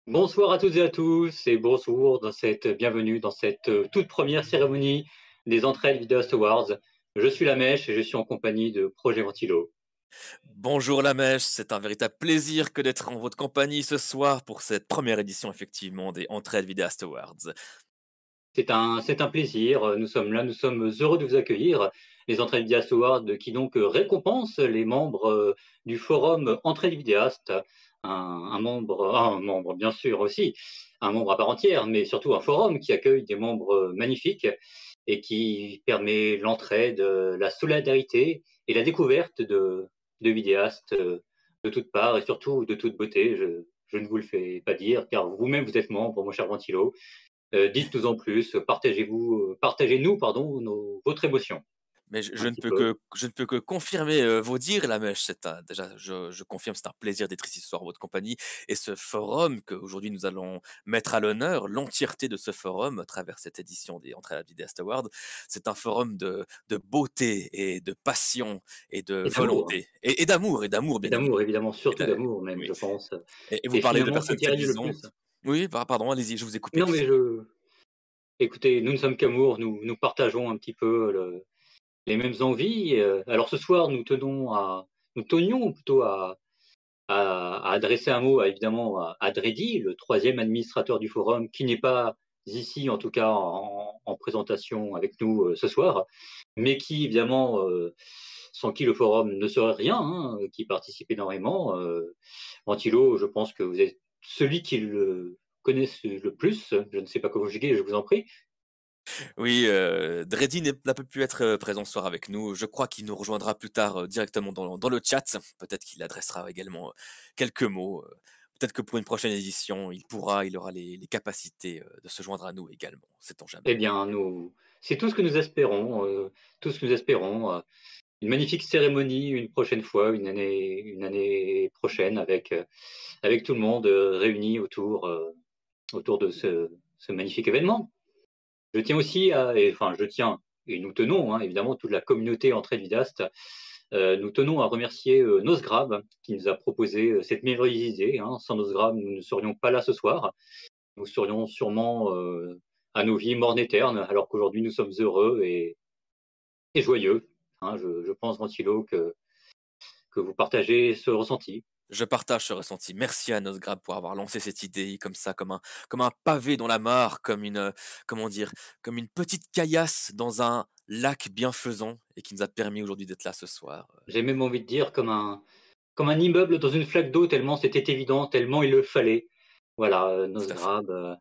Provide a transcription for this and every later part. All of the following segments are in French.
Bonsoir à toutes et à tous et bonjour bienvenue dans cette toute première cérémonie des Entrailles Videast Awards. Je suis La Mèche et je suis en compagnie de Projet Ventilo. Bonjour la mèche, c'est un véritable plaisir que d'être en votre compagnie ce soir pour cette première édition effectivement des Entraide Videast Awards. C'est un plaisir, nous sommes là, nous sommes heureux de vous accueillir. Les Entrailles Videast Awards qui donc récompensent les membres du forum Entrailles Vidéastes, un membre bien sûr aussi, un membre à part entière, mais surtout un forum qui accueille des membres magnifiques et qui permet l'entraide, la solidarité et la découverte de vidéastes de toutes parts et surtout de toute beauté. Je ne vous le fais pas dire, car vous-même vous êtes membre, mon cher Ventilo. Dites-nous en plus, partagez-nous, pardon, votre émotion, Mais je un ne petit peux peu. que confirmer vos dires la mèche. Déjà, je confirme, c'est un plaisir d'être ici ce soir en votre compagnie. Et ce forum qu'aujourd'hui nous allons mettre à l'honneur, l'entièreté de ce forum à travers cette édition des Entrailles Videast Awards, c'est un forum de beauté et de passion et de Et d'amour, volonté et d'amour et bien évidemment. d'amour évidemment, Et surtout d'a- d'amour même, oui. je pense. Et vous Et parlez de finalement, ce personnes qui règne le séduisantes. plus. Oui, pardon, allez-y, je vous ai coupé, Non, mais excusez-moi. écoutez, nous ne sommes qu'amour, nous partageons un petit peu les mêmes envies. Alors ce soir, nous tenions plutôt à adresser un mot évidemment à Dredi, le troisième administrateur du forum, qui n'est pas ici, en tout cas en présentation avec nous ce soir, mais qui évidemment, sans qui le forum ne serait rien, hein, qui participe énormément. Ventilo, je pense que vous êtes celui qui le connaisse le plus. Je ne sais pas comment juguer, je vous en prie. Oui, Dredi n'a pas pu être présent ce soir avec nous. Je crois qu'il nous rejoindra plus tard directement dans le chat. Peut-être qu'il adressera également quelques mots. Peut-être que pour une prochaine édition, il aura les capacités de se joindre à nous également. Sait-on Eh jamais. bien, c'est tout ce que nous espérons, tout ce que nous espérons. Une magnifique cérémonie une prochaine fois, une année prochaine, avec tout le monde réuni autour de ce magnifique événement. Je tiens aussi et nous tenons, hein, évidemment, toute la communauté Entraide Vidaste, nous tenons à remercier Nosgrab qui nous a proposé cette merveilleuse idée, hein. Sans Nosgrab, nous ne serions pas là ce soir. Nous serions sûrement à nos vies mornes et ternes, alors qu'aujourd'hui nous sommes heureux et joyeux, hein. Je pense, Ventilo, que vous partagez ce ressenti. Je partage ce ressenti. Merci à Nosgrab pour avoir lancé cette idée comme ça, comme un pavé dans la mare, comme comment dire, comme une petite caillasse dans un lac bienfaisant et qui nous a permis aujourd'hui d'être là ce soir. J'ai même envie de dire comme un immeuble dans une flaque d'eau, tellement c'était évident, tellement il le fallait. Voilà, Tout à fait. Nosgrab,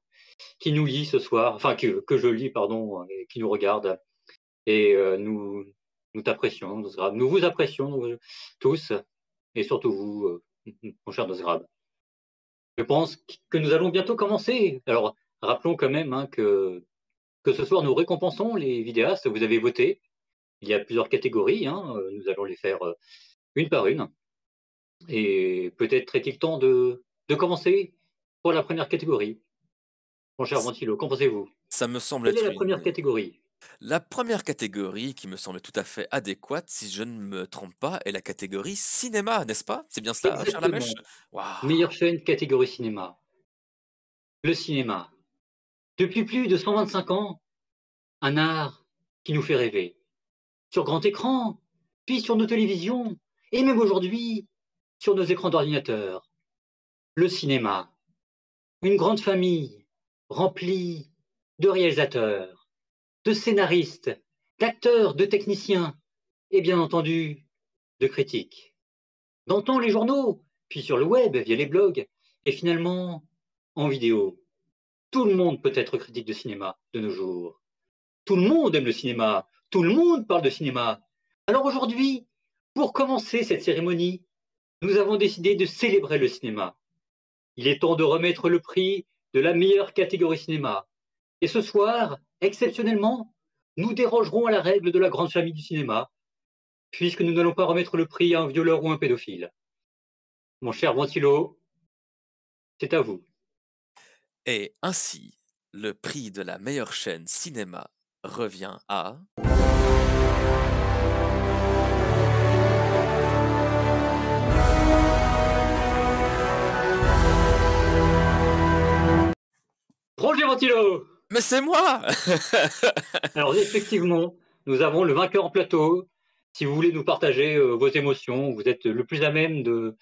qui nous lit ce soir, enfin que je lis, pardon, et qui nous regarde. Et nous t'apprécions, Nosgrab. Nous vous apprécions tous, et surtout vous, mon cher Nosgrab. Je pense que nous allons bientôt commencer. Alors, rappelons quand même, hein, que ce soir, nous récompensons les vidéastes. Vous avez voté. Il y a plusieurs catégories, hein. Nous allons les faire une par une. Et peut-être est-il temps de commencer pour la première catégorie. Mon cher Ç- Ventilo, qu'en pensez-vous? Ça me semble Quelle est être la première catégorie? la première catégorie qui me semble tout à fait adéquate, si je ne me trompe pas, est la catégorie cinéma, n'est-ce pas? C'est bien cela, cher Lamèche? Exactement. Waouh! Meilleure chaîne, catégorie cinéma. Le cinéma. Depuis plus de 125 ans, un art qui nous fait rêver. Sur grand écran, puis sur nos télévisions, et même aujourd'hui, sur nos écrans d'ordinateur. Le cinéma. Une grande famille, remplie de réalisateurs, de scénaristes, d'acteurs, de techniciens, et bien entendu, de critiques. Dans les journaux, puis sur le web, via les blogs, et finalement, en vidéo. Tout le monde peut être critique de cinéma de nos jours. Tout le monde aime le cinéma. Tout le monde parle de cinéma. Alors aujourd'hui, pour commencer cette cérémonie, nous avons décidé de célébrer le cinéma. Il est temps de remettre le prix de la meilleure catégorie cinéma. Et ce soir, exceptionnellement, nous dérogerons à la règle de la grande famille du cinéma, puisque nous n'allons pas remettre le prix à un violeur ou un pédophile. Mon cher Ventilo, c'est à vous. Et ainsi, le prix de la meilleure chaîne cinéma revient à... Tilo. Mais c'est moi! Alors effectivement, nous avons le vainqueur en plateau. Si vous voulez nous partager vos émotions, vous êtes le plus à même de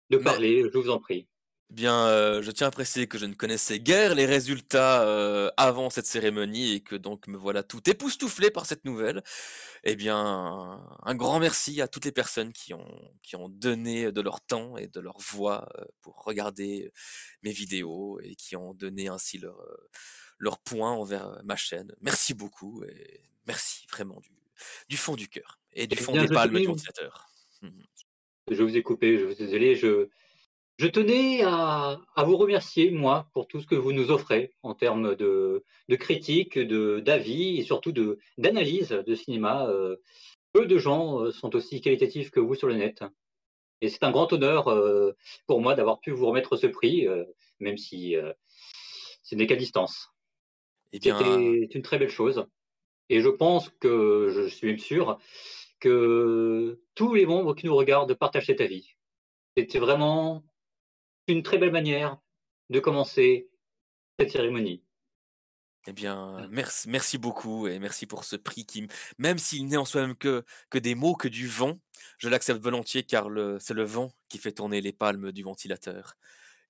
Mais parler, je vous en prie. bien, je tiens à préciser que je ne connaissais guère les résultats, avant cette cérémonie et que donc me voilà tout époustouflé par cette nouvelle. Eh bien, un grand merci à toutes les personnes qui ont donné de leur temps et de leur voix, pour regarder mes vidéos et qui ont donné ainsi leur point envers, ma chaîne. Merci beaucoup et merci vraiment du fond du cœur et du Eh fond bien, des palmes du ventilateur. Mmh. je vous ai coupé, je suis désolé. Je tenais à vous remercier, moi, pour tout ce que vous nous offrez en termes de critiques, d'avis et surtout d'analyse de cinéma. Peu de gens sont aussi qualitatifs que vous sur le net. Et c'est un grand honneur pour moi d'avoir pu vous remettre ce prix, même si ce n'est qu'à distance. Eh bien, C'était une très belle chose. Et je pense que, je suis même sûr, que tous les membres qui nous regardent partagent cet avis. C'était vraiment une très belle manière de commencer cette cérémonie. eh bien, merci beaucoup et merci pour ce prix qui, même s'il n'est en soi-même que des mots, que du vent, je l'accepte volontiers car c'est le vent qui fait tourner les palmes du ventilateur.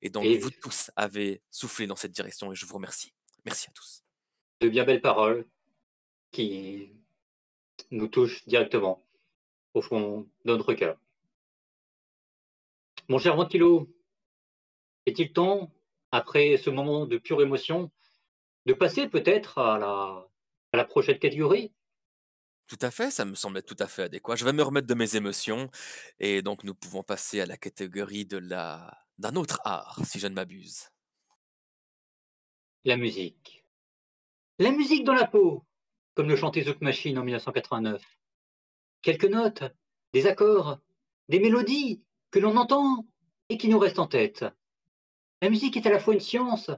Et donc, vous Et tous avez soufflé dans cette direction et je vous remercie. Merci à tous. de bien belles paroles qui nous touchent directement au fond de notre cœur. Mon cher Ventilo, est-il temps, après ce moment de pure émotion, de passer peut-être à la prochaine catégorie? Tout à fait, ça me semble être tout à fait adéquat. Je vais me remettre de mes émotions et donc nous pouvons passer à la catégorie d'un autre art, si je ne m'abuse. La musique. La musique dans la peau, comme le chantait Zouk Machine en 1989. Quelques notes, des accords, des mélodies que l'on entend et qui nous restent en tête. La musique est à la fois une science,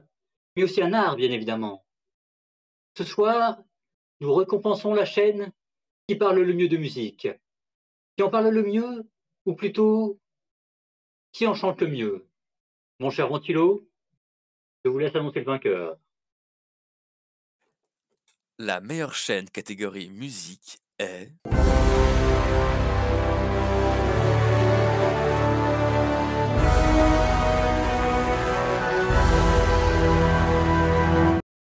mais aussi un art, bien évidemment. Ce soir, nous récompensons la chaîne qui parle le mieux de musique, qui en parle le mieux, ou plutôt qui en chante le mieux. Mon cher Ventilo, je vous laisse annoncer le vainqueur. La meilleure chaîne catégorie musique est...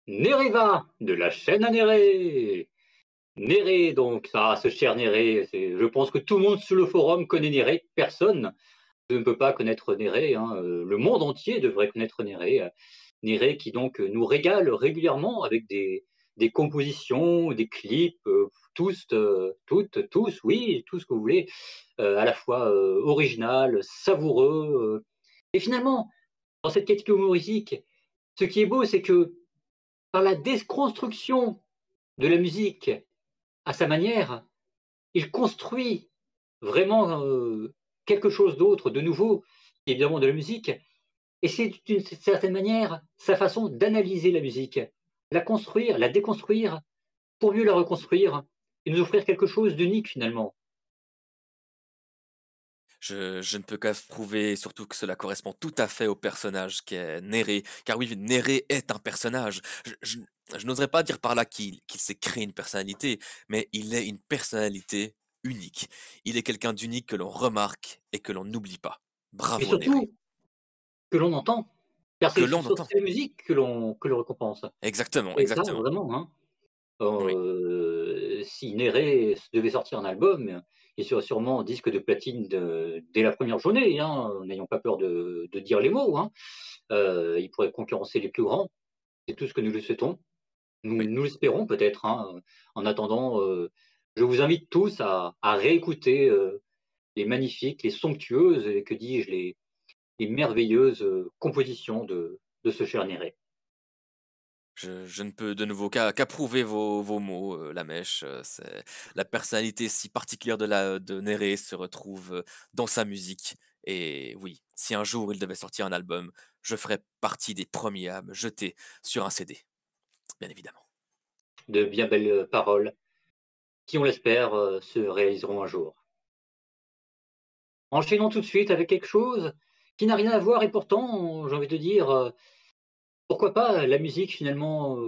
Nereva, de la chaîne à Néré. Néré, donc, ça, ce cher Néré, je pense que tout le monde sur le forum connaît Néré, personne ne peut pas connaître Néré, hein. Le monde entier devrait connaître Néré. Néré qui donc nous régale régulièrement avec des compositions, des clips, tous, oui, tout ce que vous voulez, à la fois original, savoureux. Et finalement, dans cette catégorie humoristique, ce qui est beau, c'est que par la déconstruction de la musique à sa manière, il construit vraiment quelque chose d'autre, de nouveau, évidemment de la musique. Et c'est d'une certaine manière sa façon d'analyser la musique, la construire, la déconstruire, pour mieux la reconstruire et nous offrir quelque chose d'unique finalement. Je ne peux qu'approuver, surtout que cela correspond tout à fait au personnage qu'est Néré. Car oui, Néré est un personnage. Je n'oserais pas dire par là qu'il s'est créé une personnalité, mais il est une personnalité unique. Il est quelqu'un d'unique que l'on remarque et que l'on n'oublie pas. Mais Bravo Néré. surtout que l'on entend, car Que c'est l'on sur entend. ces musiques que l'on récompense. Exactement, Et ça, exactement. vraiment, hein. Oui. Si Néré devait sortir un album, il serait sûrement disque de platine dès la première journée, hein, n'ayons pas peur de dire les mots, hein. Il pourrait concurrencer les plus grands, c'est tout ce que nous lui souhaitons. Oui. Nous l'espérons peut-être, hein. En attendant, je vous invite tous à réécouter les magnifiques, les somptueuses, et que dis-je, les merveilleuses compositions de ce cher Néré. Je ne peux de nouveau qu'approuver vos mots, Lamèche. La personnalité si particulière de Néré se retrouve dans sa musique. Et oui, si un jour il devait sortir un album, je ferais partie des premiers à me jeter sur un CD, bien évidemment. De bien belles paroles qui, on l'espère, se réaliseront un jour. Enchaînons tout de suite avec quelque chose qui n'a rien à voir et pourtant, j'ai envie de dire, Pourquoi pas la musique finalement,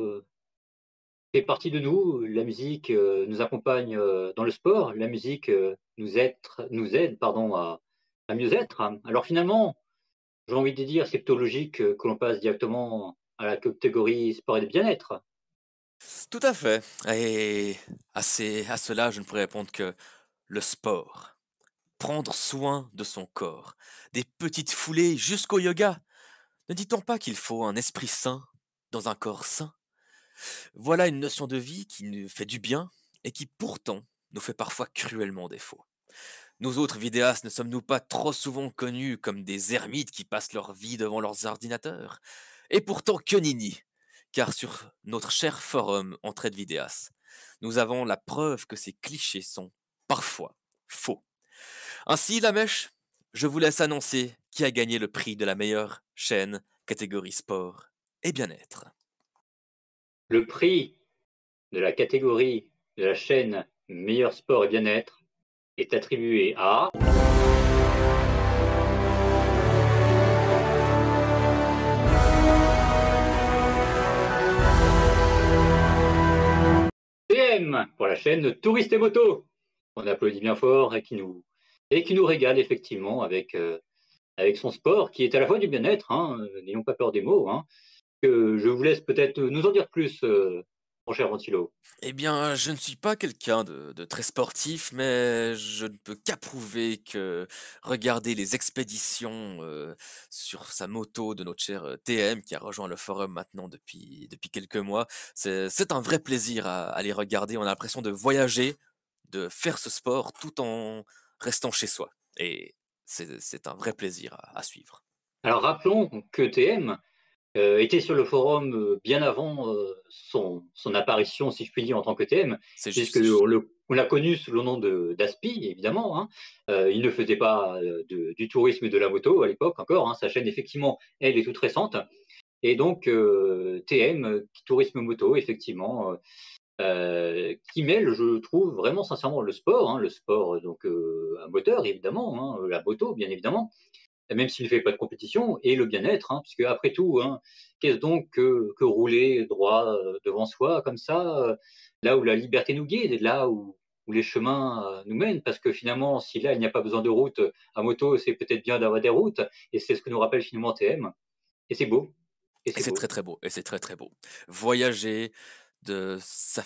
fait partie de nous. La musique, nous accompagne, dans le sport. La musique, nous aide pardon à mieux être. Alors finalement, j'ai envie de dire, c'est plutôt logique, que l'on passe directement à la catégorie sport et bien-être. Tout à fait. Et à cela, je ne pourrais répondre que le sport. Prendre soin de son corps. Des petites foulées jusqu'au yoga. Ne dit-on pas qu'il faut un esprit sain dans un corps sain? Voilà une notion de vie qui nous fait du bien et qui pourtant nous fait parfois cruellement défaut. Nous autres vidéastes ne sommes-nous pas trop souvent connus comme des ermites qui passent leur vie devant leurs ordinateurs? Et pourtant que nenni, car sur notre cher forum Entraide Vidéas, nous avons la preuve que ces clichés sont parfois faux. Ainsi, la mèche, je vous laisse annoncer qui a gagné le prix de la meilleure chaîne catégorie sport et bien-être. Le prix de la catégorie de la chaîne meilleur sport et bien-être est attribué à TM pour la chaîne Touristes et Moto. On applaudit bien fort et qui nous régale effectivement avec, avec son sport qui est à la fois du bien-être, n'ayons pas peur des mots, que je vous laisse peut-être nous en dire plus, mon cher Ventilo. Eh bien, je ne suis pas quelqu'un de très sportif, mais je ne peux qu'approuver que regarder les expéditions sur sa moto de notre cher TM, qui a rejoint le forum maintenant depuis quelques mois, c'est un vrai plaisir à les regarder. On a l'impression de voyager, de faire ce sport tout en restant chez soi. Et c'est un vrai plaisir à suivre. Alors rappelons que TM était sur le forum bien avant son apparition, si je puis dire, en tant que TM, C'est juste, c'est juste. puisqu'on on l'a connu sous le nom d'Aspi, évidemment. Il ne faisait pas du tourisme et de la moto à l'époque encore. Sa chaîne, effectivement, elle est toute récente. Et donc, TM, tourisme moto, effectivement, qui mêle, je trouve, vraiment sincèrement le sport donc à moteur, évidemment, la moto, bien évidemment, même s'il ne fait pas de compétition, et le bien-être, puisque après tout, qu'est-ce donc que rouler droit devant soi comme ça, là où la liberté nous guide, là où les chemins nous mènent, parce que finalement, si là il n'y a pas besoin de route à moto, c'est peut-être bien d'avoir des routes, et c'est ce que nous rappelle finalement TM, et c'est beau, et Et c'est c'est beau. très très beau, et c'est très très beau. Voyager, ça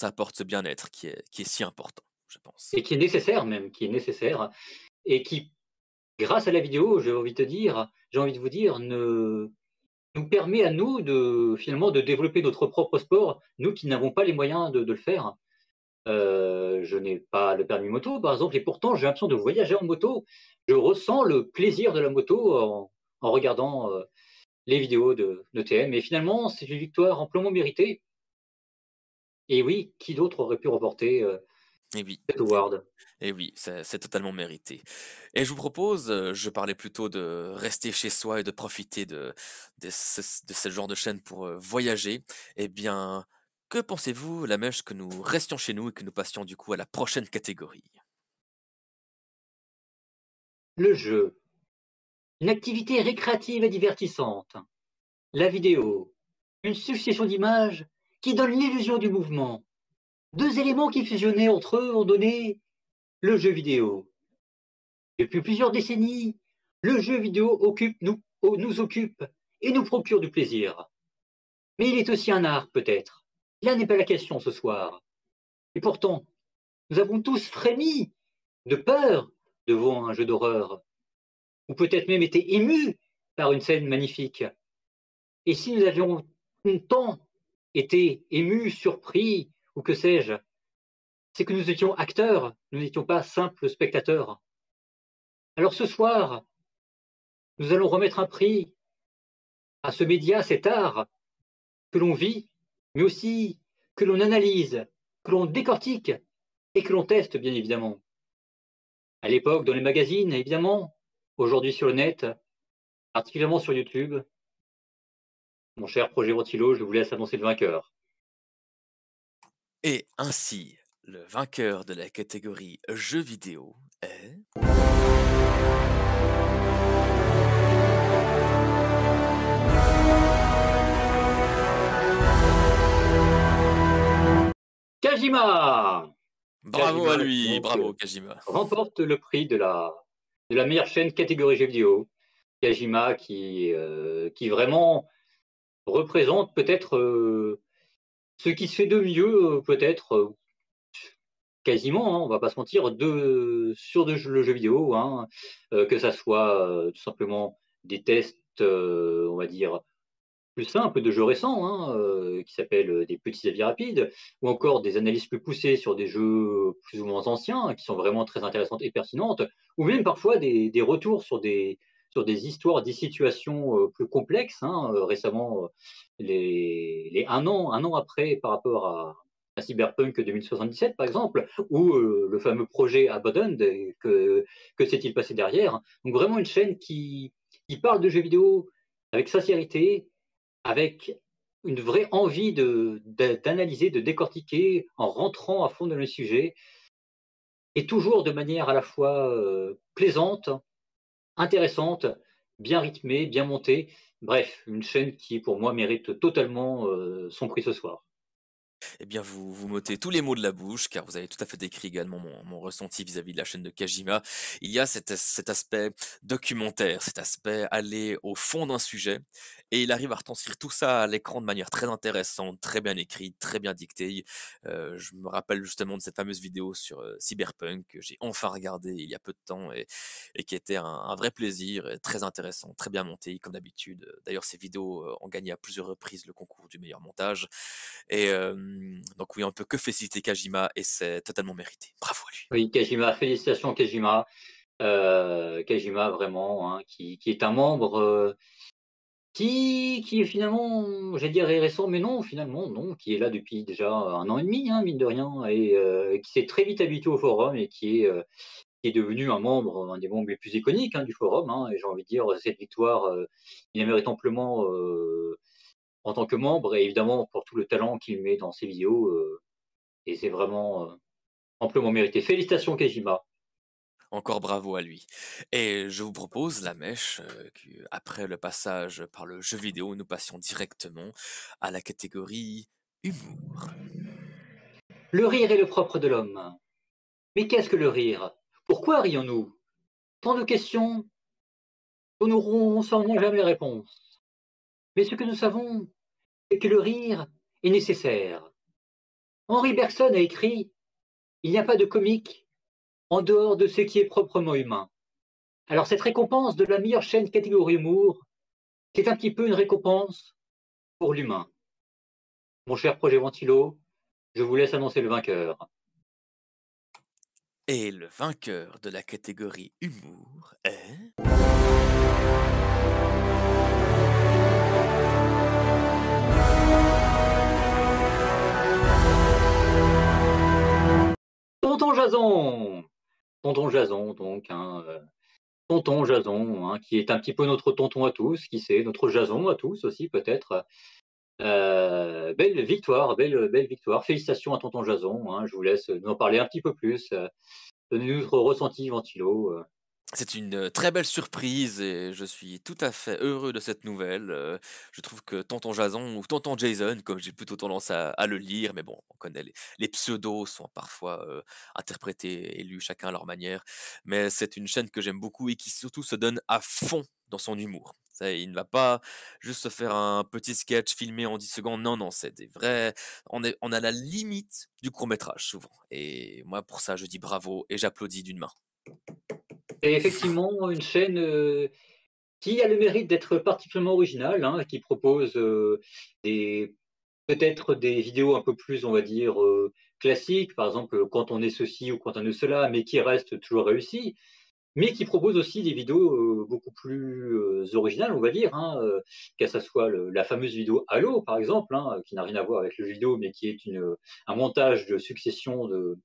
apporte ce bien-être qui est si important, je pense. Et qui est nécessaire même, qui est nécessaire, et qui, grâce à la vidéo, j'ai envie de vous dire, nous permet à nous de finalement de développer notre propre sport, nous qui n'avons pas les moyens de le faire. Je n'ai pas le permis moto, par exemple, et pourtant j'ai l'impression de voyager en moto. Je ressens le plaisir de la moto en regardant les vidéos de TM. Et finalement, c'est une victoire amplement méritée. Et oui, qui d'autre aurait pu remporter Et oui, cet et award? et oui, c'est totalement mérité. Et je vous propose, je parlais plutôt de rester chez soi et de profiter de ce genre de chaîne pour voyager. Eh bien, que pensez-vous, la mèche, que nous restions chez nous et que nous passions du coup à la prochaine catégorie? Le jeu, une activité récréative et divertissante. La vidéo, une succession d'images qui donne l'illusion du mouvement. Deux éléments qui fusionnés entre eux ont donné le jeu vidéo. Depuis plusieurs décennies, le jeu vidéo nous occupe et nous procure du plaisir. Mais il est aussi un art, peut-être. Là n'est pas la question ce soir. Et pourtant, nous avons tous frémi de peur devant un jeu d'horreur, ou peut-être même été émus par une scène magnifique. Et si nous avions longtemps été émus, surpris, ou que sais-je, c'est que nous étions acteurs, nous n'étions pas simples spectateurs. Alors ce soir, nous allons remettre un prix à ce média, cet art que l'on vit, mais aussi que l'on analyse, que l'on décortique et que l'on teste, bien évidemment. À l'époque, dans les magazines, évidemment, aujourd'hui sur le net, particulièrement sur YouTube. Mon cher Projet Rotilo, je vous laisse annoncer le vainqueur. Et ainsi, le vainqueur de la catégorie jeux vidéo est... Kajima! Bravo à Kajima, lui, donc, bravo Kajima. remporte le prix de la meilleure chaîne catégorie jeux vidéo. Kajima qui vraiment représente peut-être ce qui se fait de mieux, peut-être quasiment, hein, on va pas se mentir, le jeu vidéo, hein, que ça soit tout simplement des tests, on va dire, plus simples de jeux récents, hein, qui s'appellent des petits avis rapides, ou encore des analyses plus poussées sur des jeux plus ou moins anciens, qui sont vraiment très intéressantes et pertinentes, ou même parfois des retours sur des histoires, des situations plus complexes. Hein, récemment, un an après par rapport à Cyberpunk 2077, par exemple, ou le fameux projet Abandoned, que s'est-il passé derrière. Donc vraiment une chaîne qui parle de jeux vidéo avec sincérité, avec une vraie envie d'analyser, de décortiquer, en rentrant à fond dans le sujet, et toujours de manière à la fois plaisante, intéressante, bien rythmée, bien montée. Bref, une chaîne qui, pour moi, mérite totalement son prix ce soir. Eh bien, vous m'ôtez tous les mots de la bouche, car vous avez tout à fait décrit également mon ressenti vis-à-vis de la chaîne de Kajima. Il y a cet aspect documentaire, cet aspect aller au fond d'un sujet, et il arrive à retranscrire tout ça à l'écran de manière très intéressante, très bien écrite, très bien dictée. Je me rappelle justement de cette fameuse vidéo sur Cyberpunk que j'ai enfin regardée il y a peu de temps et qui était un vrai plaisir, et très intéressant, très bien monté, comme d'habitude. D'ailleurs, ces vidéos ont gagné à plusieurs reprises le concours du meilleur montage. Et donc oui, on peut que féliciter Kajima et c'est totalement mérité. Bravo à lui. Oui, Kajima, félicitations Kajima. Kajima, vraiment, hein, qui est un membre qui est finalement, j'allais dire, est récent, mais non, finalement, non, qui est là depuis déjà un an et demi, hein, mine de rien, et qui s'est très vite habitué au forum et qui est devenu un des membres les plus iconiques, hein, du forum. Hein, et j'ai envie de dire, cette victoire, il la mérite amplement en tant que membre, et évidemment pour tout le talent qu'il met dans ses vidéos, et c'est vraiment amplement mérité. Félicitations, Kajima. Encore bravo à lui. Et je vous propose la mèche, après le passage par le jeu vidéo, nous passions directement à la catégorie humour. Le rire est le propre de l'homme. Mais qu'est-ce que le rire? Pourquoi rions-nous? Tant de questions dont nous n'aurons sûrement jamais réponse. Mais ce que nous savons, c'est que le rire est nécessaire. Henri Bergson a écrit: il n'y a pas de comique en dehors de ce qui est proprement humain. Alors cette récompense de la meilleure chaîne catégorie humour, c'est un petit peu une récompense pour l'humain. Mon cher Projet Ventilo, je vous laisse annoncer le vainqueur. Et le vainqueur de la catégorie humour est... Tonton Jason. Tonton Jason, donc, hein, tonton Jason, hein, qui est un petit peu notre tonton à tous, qui sait, notre Jason à tous aussi peut-être. Belle victoire, belle victoire. Félicitations à tonton Jason. Hein, je vous laisse nous en parler un petit peu plus. Donnez-nous notre ressenti, Ventilo. C'est une très belle surprise et je suis tout à fait heureux de cette nouvelle. Je trouve que Tonton Jason ou Tonton Jason, comme j'ai plutôt tendance à le lire, mais bon, on connaît les pseudos sont parfois interprétés et lus chacun à leur manière. Mais c'est une chaîne que j'aime beaucoup et qui surtout se donne à fond dans son humour. Ça, il ne va pas juste se faire un petit sketch filmé en 10 secondes. Non, non, c'est des vrais. On a la limite du court-métrage souvent. Et moi, pour ça, je dis bravo et j'applaudis d'une main. C'est effectivement une chaîne qui a le mérite d'être particulièrement originale, hein, qui propose des peut-être des vidéos un peu plus, on va dire, classiques, par exemple, quand on est ceci ou quand on est cela, mais qui restent toujours réussies, mais qui propose aussi des vidéos beaucoup plus originales, on va dire, hein, que ce soit la fameuse vidéo Halo, par exemple, hein, qui n'a rien à voir avec le jeu vidéo, mais qui est un montage de succession de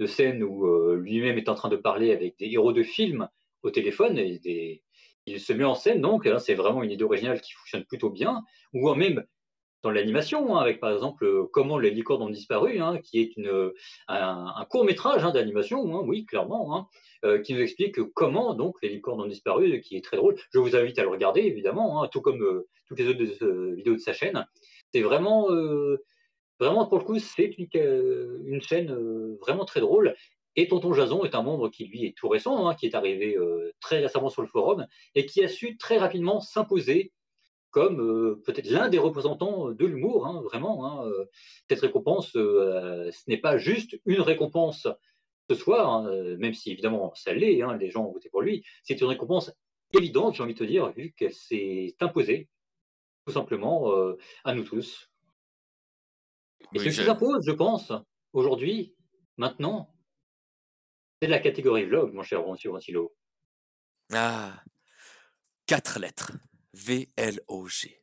scènes où lui-même est en train de parler avec des héros de films au téléphone, il se met en scène, donc hein, c'est vraiment une idée originale qui fonctionne plutôt bien, ou même dans l'animation, hein, avec par exemple Comment les licornes ont disparu, hein, qui est un court métrage, hein, d'animation, hein, oui, clairement, hein, qui nous explique comment donc les licornes ont disparu, qui est très drôle. Je vous invite à le regarder, évidemment, hein, tout comme toutes les autres vidéos de sa chaîne. C'est vraiment Vraiment, pour le coup, c'est une chaîne vraiment très drôle. Et Tonton Jason est un membre qui, lui, est tout récent, hein, qui est arrivé très récemment sur le forum et qui a su très rapidement s'imposer comme peut-être l'un des représentants de l'humour, hein, vraiment. Hein, cette récompense, ce n'est pas juste une récompense ce soir, hein, même si évidemment ça l'est, hein, les gens ont voté pour lui. C'est une récompense évidente, j'ai envie de te dire, vu qu'elle s'est imposée tout simplement à nous tous. Et ce Oui, qui s'impose, je pense, aujourd'hui, maintenant, c'est la catégorie vlog, mon cher Ventilo. ah, 4 lettres. VLOG.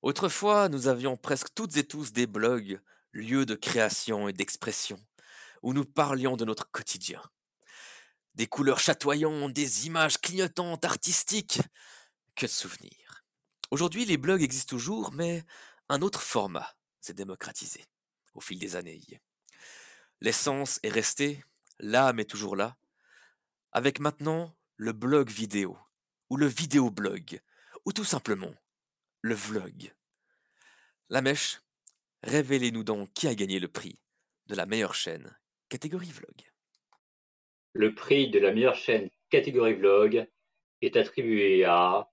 Autrefois, nous avions presque toutes et tous des blogs, lieux de création et d'expression, où nous parlions de notre quotidien. Des couleurs chatoyantes, des images clignotantes, artistiques. Que de souvenirs. Aujourd'hui, les blogs existent toujours, mais un autre format s'est démocratisé au fil des années. L'essence est restée, l'âme est toujours là, avec maintenant le blog vidéo, ou le vidéoblog, ou tout simplement le vlog. La mèche, révélez-nous donc qui a gagné le prix de la meilleure chaîne, catégorie vlog. Le prix de la meilleure chaîne catégorie vlog est attribué à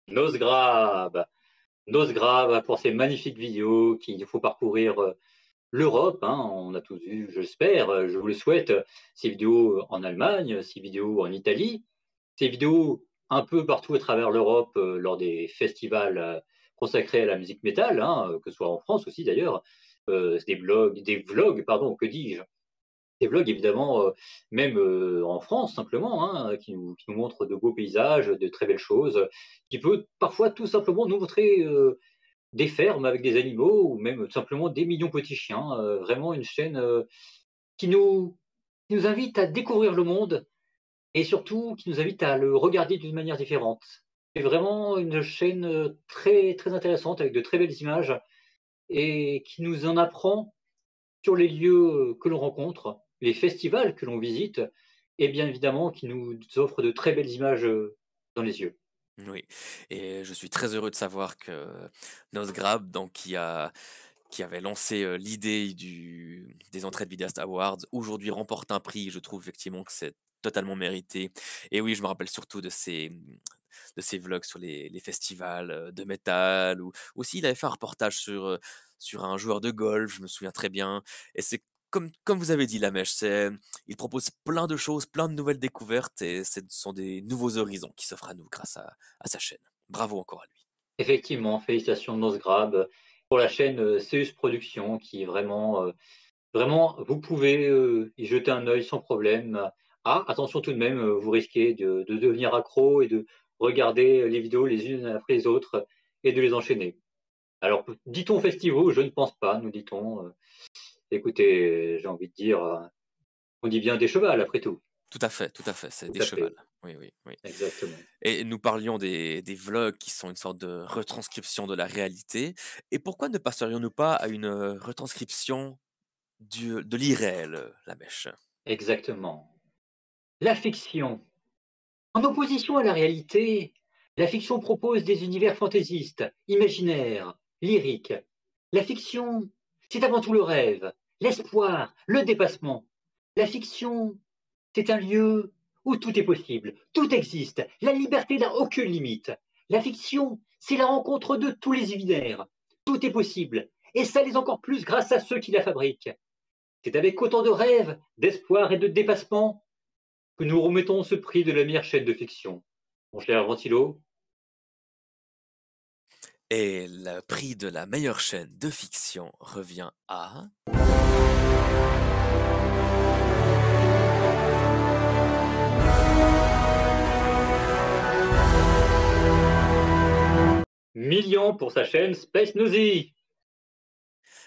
Nosgrab. Nosgrab pour ses magnifiques vidéos qu'il faut parcourir l'Europe, hein, on a tous vu, j'espère, je vous le souhaite, ces vidéos en Allemagne, ces vidéos en Italie, ces vidéos un peu partout à travers l'Europe lors des festivals consacrés à la musique métal, hein, que ce soit en France aussi d'ailleurs, des vlogs, pardon, que dis-je, des vlogs évidemment, même en France simplement, hein, qui nous montrent de beaux paysages, de très belles choses, qui peut parfois tout simplement nous montrer des fermes avec des animaux ou même tout simplement des millions de petits chiens. Vraiment une chaîne qui nous, qui nous invite à découvrir le monde et surtout qui nous invite à le regarder d'une manière différente. C'est vraiment une chaîne très, très intéressante avec de très belles images et qui nous en apprend sur les lieux que l'on rencontre, les festivals que l'on visite et bien évidemment qui nous offre de très belles images dans les yeux. Oui, et je suis très heureux de savoir que Nosgrab, donc qui avait lancé l'idée des entrées de Vidéast Awards, aujourd'hui remporte un prix. Je trouve effectivement que c'est totalement mérité. Et oui, je me rappelle surtout de ces vlogs sur les festivals de métal. Ou aussi, il avait fait un reportage sur un joueur de golf, je me souviens très bien. Et c'est comme vous avez dit, la mèche, il propose plein de choses, plein de nouvelles découvertes, et ce sont des nouveaux horizons qui s'offrent à nous grâce à sa chaîne. Bravo encore à lui. Effectivement, félicitations de Nosgrab pour la chaîne Ceus Productions qui est vraiment, vraiment, vous pouvez y jeter un œil sans problème. Ah, attention tout de même, vous risquez de devenir accro et de regarder les vidéos les unes après les autres et de les enchaîner. Alors, dit-on festivo? Je ne pense pas, nous dit-on. Écoutez, j'ai envie de dire, on dit bien des chevals après tout. Tout à fait, c'est Tout des à chevals. fait, Oui, oui, oui. exactement. Et nous parlions des vlogs qui sont une sorte de retranscription de la réalité. Et pourquoi ne passerions-nous pas à une retranscription de l'irréel, la mèche? Exactement. La fiction. En opposition à la réalité, la fiction propose des univers fantaisistes, imaginaires, lyriques. La fiction, c'est avant tout le rêve, l'espoir, le dépassement. La fiction, c'est un lieu où tout est possible, tout existe, la liberté n'a aucune limite. La fiction, c'est la rencontre de tous les univers. Tout est possible, et ça l'est encore plus grâce à ceux qui la fabriquent. C'est avec autant de rêves, d'espoir et de dépassement que nous remettons ce prix de la meilleure chaîne de fiction. Mon cher Ventilo, Et le prix de la meilleure chaîne de fiction revient à... millions pour sa chaîne Space Nosy.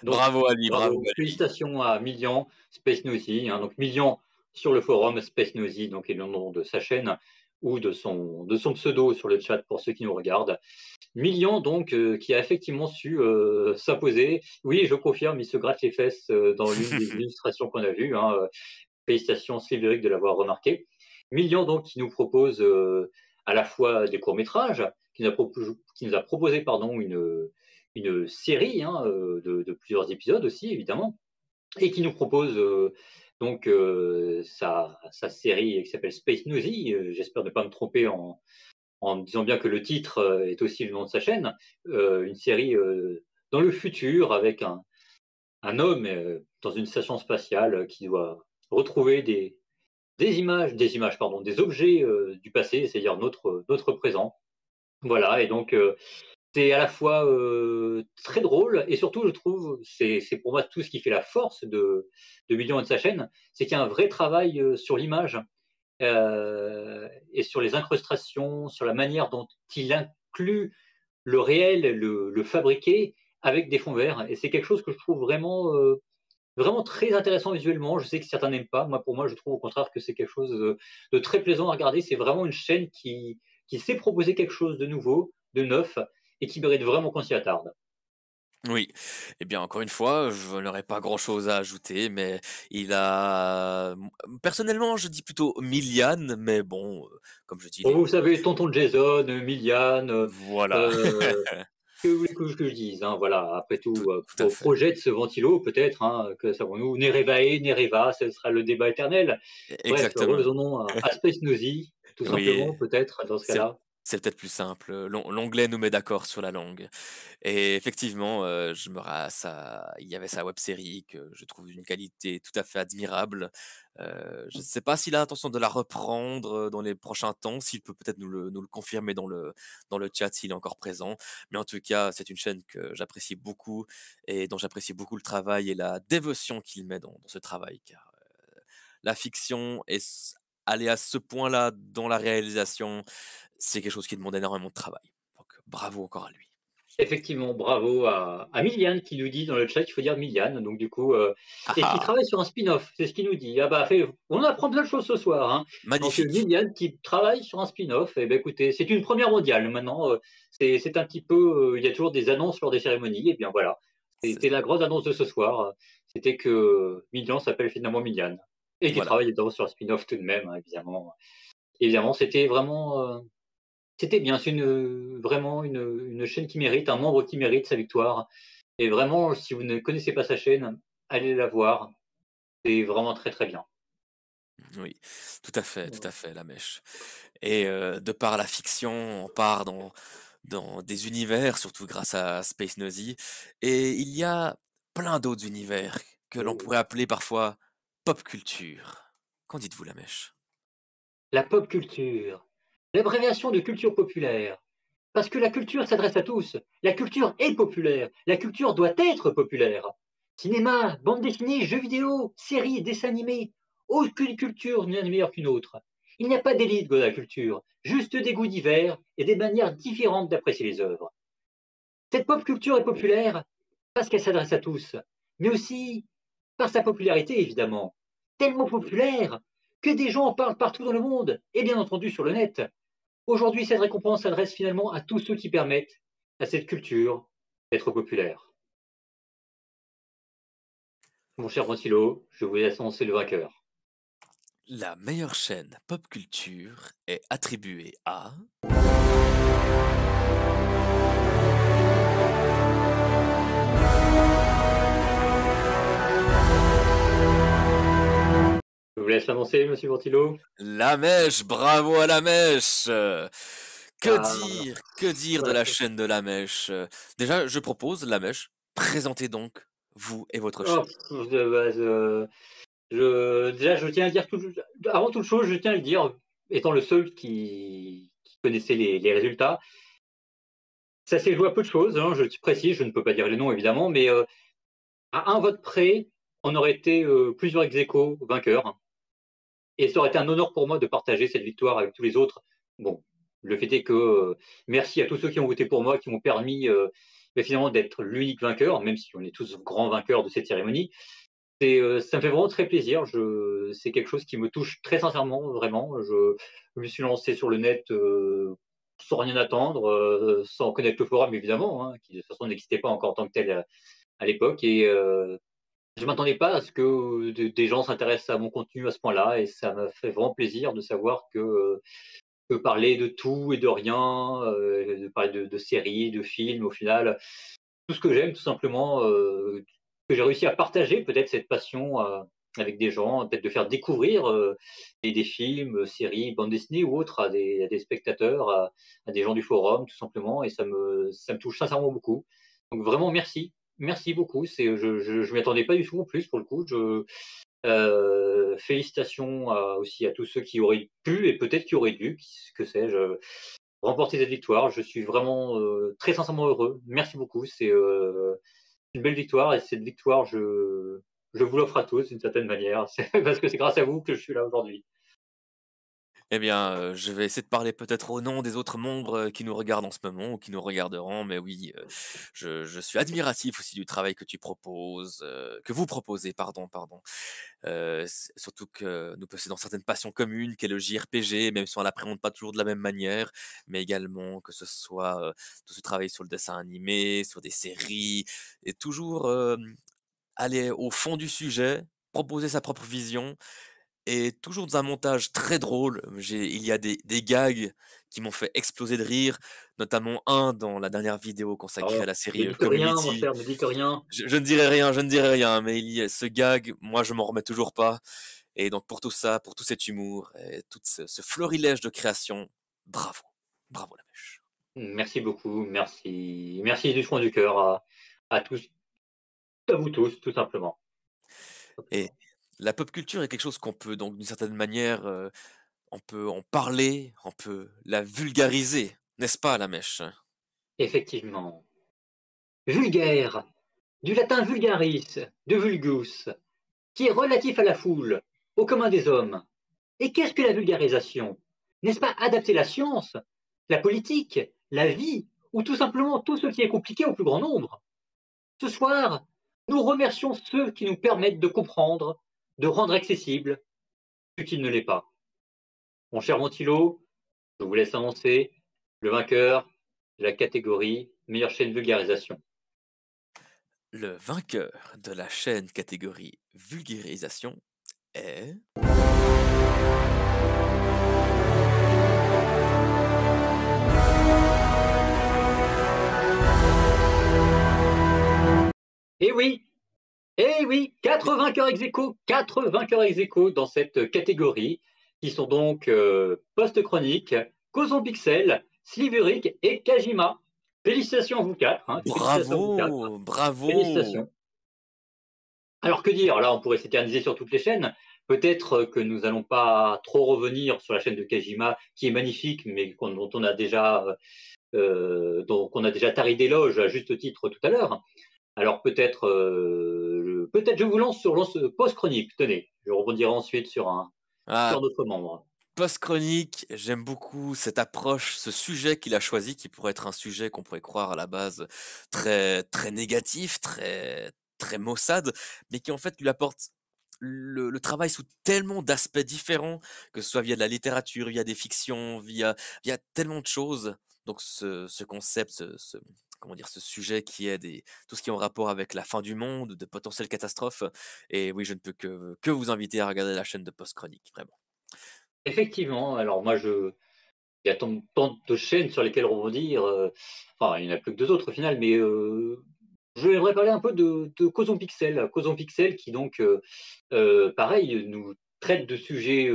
Donc, Bravo à lui, bravo bravo, à lui. félicitations à Million Space Nosy. Hein, donc, Million sur le forum Space Nosy, donc est le nom de sa chaîne ou de son pseudo sur le chat pour ceux qui nous regardent. Million, donc, qui a effectivement su s'imposer. Oui, je confirme, il se gratte les fesses dans l'une des illustrations qu'on a vues. Hein, Félicitations Sylvéric de l'avoir remarqué. Milian donc qui nous propose à la fois des courts-métrages, qui nous a proposé pardon, une série hein, de plusieurs épisodes aussi évidemment, et qui nous propose donc sa série qui s'appelle Space Nosy. J'espère ne pas me tromper en disant bien que le titre est aussi le nom de sa chaîne. Une série dans le futur avec un homme dans une station spatiale qui doit retrouver des images, pardon, des objets du passé, c'est-à-dire notre présent. Voilà, et donc c'est à la fois très drôle et surtout, je trouve, c'est pour moi tout ce qui fait la force de Million et de sa chaîne, c'est qu'il y a un vrai travail sur l'image et sur les incrustations, sur la manière dont il inclut le réel, le fabriqué avec des fonds verts. Et c'est quelque chose que je trouve vraiment très intéressant visuellement. Je sais que certains n'aiment pas. Moi, pour moi, je trouve au contraire que c'est quelque chose de très plaisant à regarder. C'est vraiment une chaîne qui sait proposer quelque chose de nouveau, de neuf, et qui mérite vraiment qu'on s'y attarde. Oui, eh bien, encore une fois, je n'aurais pas grand-chose à ajouter, mais il a personnellement, je dis plutôt Milian, mais bon, comme je dis, Bon, vous les savez, Tonton Jason, Miliane, voilà, euh, que vous voulez que je dise hein, voilà, après tout tout, tout à fait. projette ce ventilo, peut-être, hein, que savons-nous, Nerevae, Nereva, ce sera le débat éternel. Bref, Exactement. revenons à Space Nosy, tout Oui, simplement, peut-être, dans ce c'est cas-là. c'est peut-être plus simple, l'onglet nous met d'accord sur la langue. Et effectivement, je me ra ça il y avait sa web-série que je trouve d'une qualité tout à fait admirable. Je ne sais pas s'il a l'intention de la reprendre, dans les prochains temps, s'il peut peut-être nous le confirmer dans le chat s'il est encore présent. Mais en tout cas, c'est une chaîne que j'apprécie beaucoup et dont j'apprécie beaucoup le travail et la dévotion qu'il met dans ce travail car, la fiction et aller à ce point-là dans la réalisation, c'est quelque chose qui demande énormément de travail. Donc bravo encore à lui. Effectivement, bravo à Miliane qui nous dit dans le chat qu'il faut dire Miliane, donc du coup, Ah et qui ah! travaille sur un spin-off, c'est ce qu'il nous dit. Ah bah, on apprend plein de choses ce soir, hein. Donc Magnifique. Miliane qui travaille sur un spin-off, eh ben écoutez, c'est une première mondiale maintenant. C'est un petit peu, il y a toujours des annonces lors des cérémonies, et bien voilà, C'est c'était la grande annonce de ce soir. C'était que Miliane s'appelle finalement Miliane et qui voilà. travaille évidemment sur un spin-off tout de même, hein, évidemment. Évidemment, c'était vraiment. C'était bien, c'est vraiment une chaîne qui mérite, un membre qui mérite sa victoire. Et vraiment, si vous ne connaissez pas sa chaîne, allez la voir. C'est vraiment très très bien. Oui, tout à fait, la mèche. Et de par la fiction, on part dans des univers, surtout grâce à Space Nosy et il y a plein d'autres univers que l'on pourrait appeler parfois pop culture. Qu'en dites-vous, la mèche? La pop culture, l'abréviation de culture populaire. Parce que la culture s'adresse à tous. La culture est populaire. La culture doit être populaire. Cinéma, bande dessinée, jeux vidéo, séries, dessins animés. Aucune culture n'est meilleure qu'une autre. Il n'y a pas d'élite de la culture, juste des goûts divers et des manières différentes d'apprécier les œuvres. Cette pop culture est populaire parce qu'elle s'adresse à tous, mais aussi par sa popularité, évidemment. Tellement populaire que des gens en parlent partout dans le monde, et bien entendu sur le net. Aujourd'hui, cette récompense s'adresse finalement à tous ceux qui permettent à cette culture d'être populaire. Mon cher Rosilo, je vous laisse annoncer le vainqueur. La meilleure chaîne pop culture est attribuée à... Je vous laisse l'annoncer, monsieur Bortilo. La Mèche, bravo à La Mèche! Ah, Que dire de voilà. la chaîne de La Mèche? Déjà, je propose, La Mèche, présentez donc vous et votre Oh, chaîne. déjà, je tiens à dire avant toute chose, je tiens à le dire, étant le seul qui connaissait les résultats. Ça s'est joué à peu de choses, hein, je précise, je ne peux pas dire les noms évidemment, mais à un vote près, on aurait été plusieurs ex aequo vainqueurs. Et ça aurait été un honneur pour moi de partager cette victoire avec tous les autres. Bon, le fait est que merci à tous ceux qui ont voté pour moi, qui m'ont permis finalement d'être l'unique vainqueur, même si on est tous grands vainqueurs de cette cérémonie. Ça me fait vraiment très plaisir. C'est quelque chose qui me touche très sincèrement, vraiment. Je me suis lancé sur le net sans rien attendre, sans connaître le forum évidemment, hein, qui de toute façon n'existait pas encore en tant que tel à l'époque. Et Je ne m'attendais pas à ce que des gens s'intéressent à mon contenu à ce point-là et ça m'a fait vraiment plaisir de savoir que parler de tout et de rien, de parler de séries, de films, au final, tout ce que j'aime tout simplement, que j'ai réussi à partager peut-être cette passion, avec des gens, peut-être de faire découvrir, des films, séries, bandes dessinées ou autres à des spectateurs, à des gens du forum tout simplement et ça me touche sincèrement beaucoup. Donc vraiment merci, merci beaucoup. Je m'y attendais pas du tout en plus pour le coup. Félicitations aussi à tous ceux qui auraient pu et peut-être qui auraient dû, que sais-je, remporter cette victoire. Je suis vraiment, très sincèrement heureux. Merci beaucoup. C'est, une belle victoire et cette victoire, je vous l'offre à tous d'une certaine manière. C'est parce que c'est grâce à vous que je suis là aujourd'hui. Eh bien, je vais essayer de parler peut-être au nom des autres membres, qui nous regardent en ce moment ou qui nous regarderont, mais oui, je suis admiratif aussi du travail que tu proposes, que vous proposez, pardon. Surtout que nous possédons certaines passions communes, qu'est le JRPG, même si on l'appréhende pas toujours de la même manière, mais également que ce soit, tout ce travail sur le dessin animé, sur des séries et toujours, aller au fond du sujet, proposer sa propre vision et toujours dans un montage très drôle. Il y a des gags qui m'ont fait exploser de rire, notamment un dans la dernière vidéo consacrée à Oh, la me série, dites rien mon Community. cher, me dites rien. Je ne dirai rien, je ne dirai rien, mais il y a ce gag, moi je m'en remets toujours pas. Et donc pour tout ça, pour tout cet humour et tout ce florilège de création, bravo, bravo la mèche. Merci beaucoup, merci. Merci du fond du cœur à tous, à vous tous, tout simplement. Et la pop culture est quelque chose qu'on peut donc d'une certaine manière, on peut en parler, on peut la vulgariser, n'est-ce pas la mèche? Effectivement. Vulgaire, du latin vulgaris, de vulgus, qui est relatif à la foule, au commun des hommes. Et qu'est-ce que la vulgarisation? N'est-ce pas adapter la science, la politique, la vie, ou tout simplement tout ce qui est compliqué au plus grand nombre? Ce soir, nous remercions ceux qui nous permettent de comprendre, de rendre accessible ce qui ne l'est pas. Mon cher Montilo, je vous laisse annoncer le vainqueur de la catégorie meilleure chaîne vulgarisation. Le vainqueur de la chaîne catégorie vulgarisation est... Eh oui, eh oui, 4 vainqueurs ex aequo, 4 vainqueurs ex aequo dans cette catégorie, qui sont donc Post-Chronique, Causon Pixel, Sliveric et Kajima. Félicitations à vous quatre, hein, félicitations à vous quatre, Bravo, bravo! félicitations. Alors que dire? Là, on pourrait s'éterniser sur toutes les chaînes. Peut-être que nous n'allons pas trop revenir sur la chaîne de Kajima, qui est magnifique, mais dont on a déjà, dont on a déjà tari d'éloges à juste titre tout à l'heure. Alors peut-être, peut-être je vous lance sur post-chronique. Tenez, je rebondirai ensuite Ah, sur notre membre. post-chronique, j'aime beaucoup cette approche, ce sujet qu'il a choisi, qui pourrait être un sujet qu'on pourrait croire à la base très, très négatif, très maussade, mais qui en fait lui apporte le travail sous tellement d'aspects différents, que ce soit via de la littérature, via des fictions, via tellement de choses. Donc ce concept, comment dire, ce sujet qui est tout ce qui est en rapport avec la fin du monde, de potentielles catastrophes. Et oui, je ne peux que vous inviter à regarder la chaîne de Post Chronique, vraiment. Effectivement, alors moi il y a tant de chaînes sur lesquelles rebondir, enfin il n'y en a plus que 2 autres au final, mais je voudrais parler un peu de Causon Pixel. Causon Pixel qui donc, pareil, nous traite de sujets,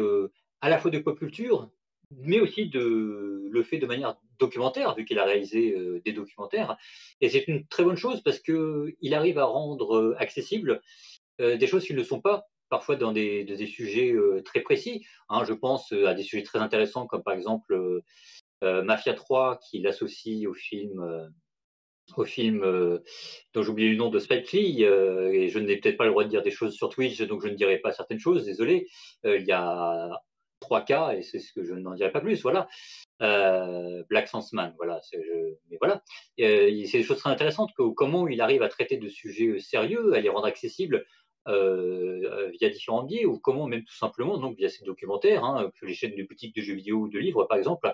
à la fois de pop culture, mais aussi le fait de manière documentaire, vu qu'il a réalisé, des documentaires et c'est une très bonne chose parce qu'il arrive à rendre, accessibles, des choses qui ne le sont pas, parfois dans des sujets, très précis, hein. Je pense, à des sujets très intéressants comme par exemple, Mafia 3 qui l'associe au film dont j'ai oublié le nom de Spike Lee, et je n'ai peut-être pas le droit de dire des choses sur Twitch, donc je ne dirai pas certaines choses, désolé. Il y a 3 cas et c'est ce que je n'en dirai pas plus, voilà. Black Sandsman, voilà. Mais voilà, c'est des choses très intéressantes, comment il arrive à traiter de sujets sérieux, à les rendre accessibles via différents biais ou comment même tout simplement donc via ces documentaires, hein, que les chaînes de boutiques de jeux vidéo ou de livres par exemple,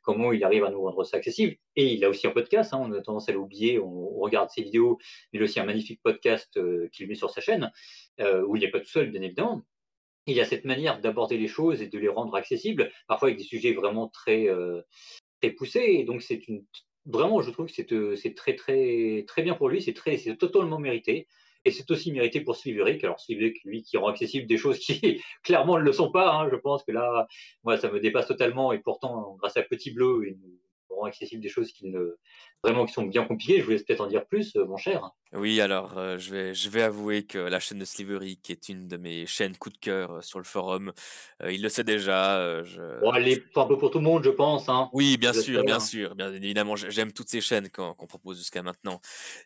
comment il arrive à nous rendre ça accessible. Et il a aussi un podcast, hein, on a tendance à l'oublier, on regarde ses vidéos, mais il a aussi un magnifique podcast qu'il met sur sa chaîne, où il n'est pas tout seul bien évidemment. Il y a cette manière d'aborder les choses et de les rendre accessibles, parfois avec des sujets vraiment très poussés. Et donc c'est une vraiment, je trouve que c'est très très très bien pour lui, c'est totalement mérité. Et c'est aussi mérité pour Sliveric. Alors Sliveric, lui, qui rend accessible des choses qui clairement ne le sont pas. Hein. Je pense que là, moi, ça me dépasse totalement. Et pourtant, grâce à Petit Bleu, il nous rend accessible des choses vraiment qui sont bien compliquées. Je vous laisse peut-être en dire plus, mon cher. Oui, alors, je vais avouer que la chaîne de Slivery, qui est une de mes chaînes coup de cœur, sur le forum, il le sait déjà, Bon, elle est un peu pour tout le monde, je pense. Hein. oui, bien J'espère. sûr, bien évidemment, j'aime toutes ces chaînes qu'on propose jusqu'à maintenant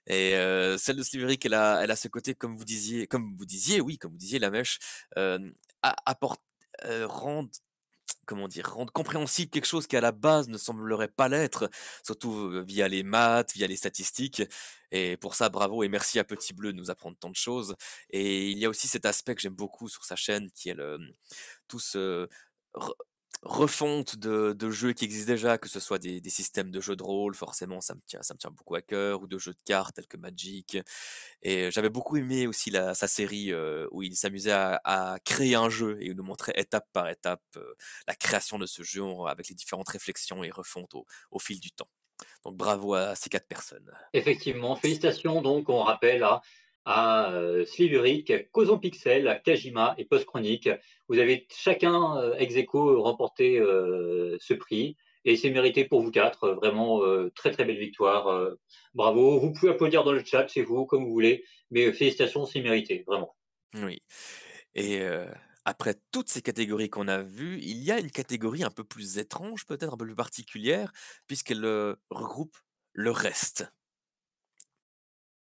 et celle de Slivery, elle a ce côté oui, comme vous disiez, la mèche, a apporte rendre comment dire? Rendre compréhensible quelque chose qui à la base ne semblerait pas l'être, surtout, via les maths, via les statistiques et pour ça bravo et merci à Petit Bleu de nous apprendre tant de choses et il y a aussi cet aspect que j'aime beaucoup sur sa chaîne qui est tout ce re refonte de jeux qui existent déjà, que ce soit des systèmes de jeux de rôle, forcément ça me tient beaucoup à cœur ou de jeux de cartes tels que Magic et j'avais beaucoup aimé aussi sa série, où il s'amusait à créer un jeu et il nous montrait étape par étape, la création de ce jeu avec les différentes réflexions et refontes au fil du temps. Donc bravo à ces 4 personnes. Effectivement, félicitations donc, on rappelle à Sliveric, Cozon Pixel, Kajima et Post Chronique. Vous avez chacun ex aequo remporté ce prix et c'est mérité pour vous quatre. Vraiment très très belle victoire. Bravo. Vous pouvez applaudir dans le chat, c'est vous comme vous voulez, mais félicitations, c'est mérité, vraiment. Oui et après toutes ces catégories qu'on a vues, il y a une catégorie un peu plus étrange, peut-être un peu plus particulière, puisqu'elle, regroupe le reste.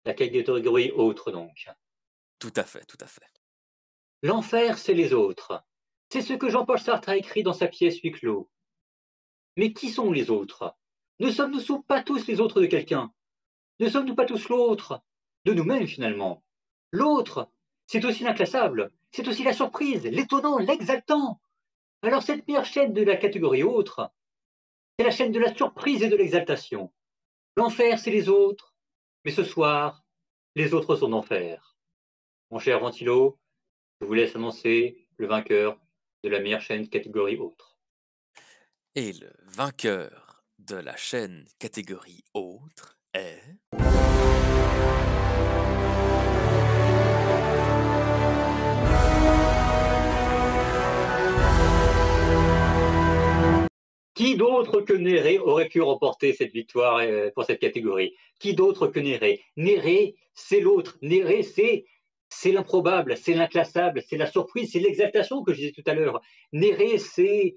La catégorie autre donc. Tout à fait, tout à fait. L'enfer, c'est les autres. C'est ce que Jean-Paul Sartre a écrit dans sa pièce Huis clos. Mais qui sont les autres? Ne sommes-nous pas tous les autres de quelqu'un? Ne sommes-nous pas tous l'autre de nous-mêmes finalement? L'autre, c'est aussi l'inclassable, c'est aussi la surprise, l'étonnant, l'exaltant. Alors cette meilleure chaîne de la catégorie autre, c'est la chaîne de la surprise et de l'exaltation. L'enfer, c'est les autres, mais ce soir, les autres sont d'enfer. Mon cher Ventilo, je vous laisse annoncer le vainqueur de la meilleure chaîne catégorie autre. Et le vainqueur de la chaîne catégorie autre est... Qui d'autre que Néré aurait pu remporter cette victoire pour cette catégorie? Qui d'autre que Néré? Néré, c'est l'autre. Néré, c'est l'improbable, c'est l'inclassable, c'est la surprise, c'est l'exaltation que je disais tout à l'heure. Néré, c'est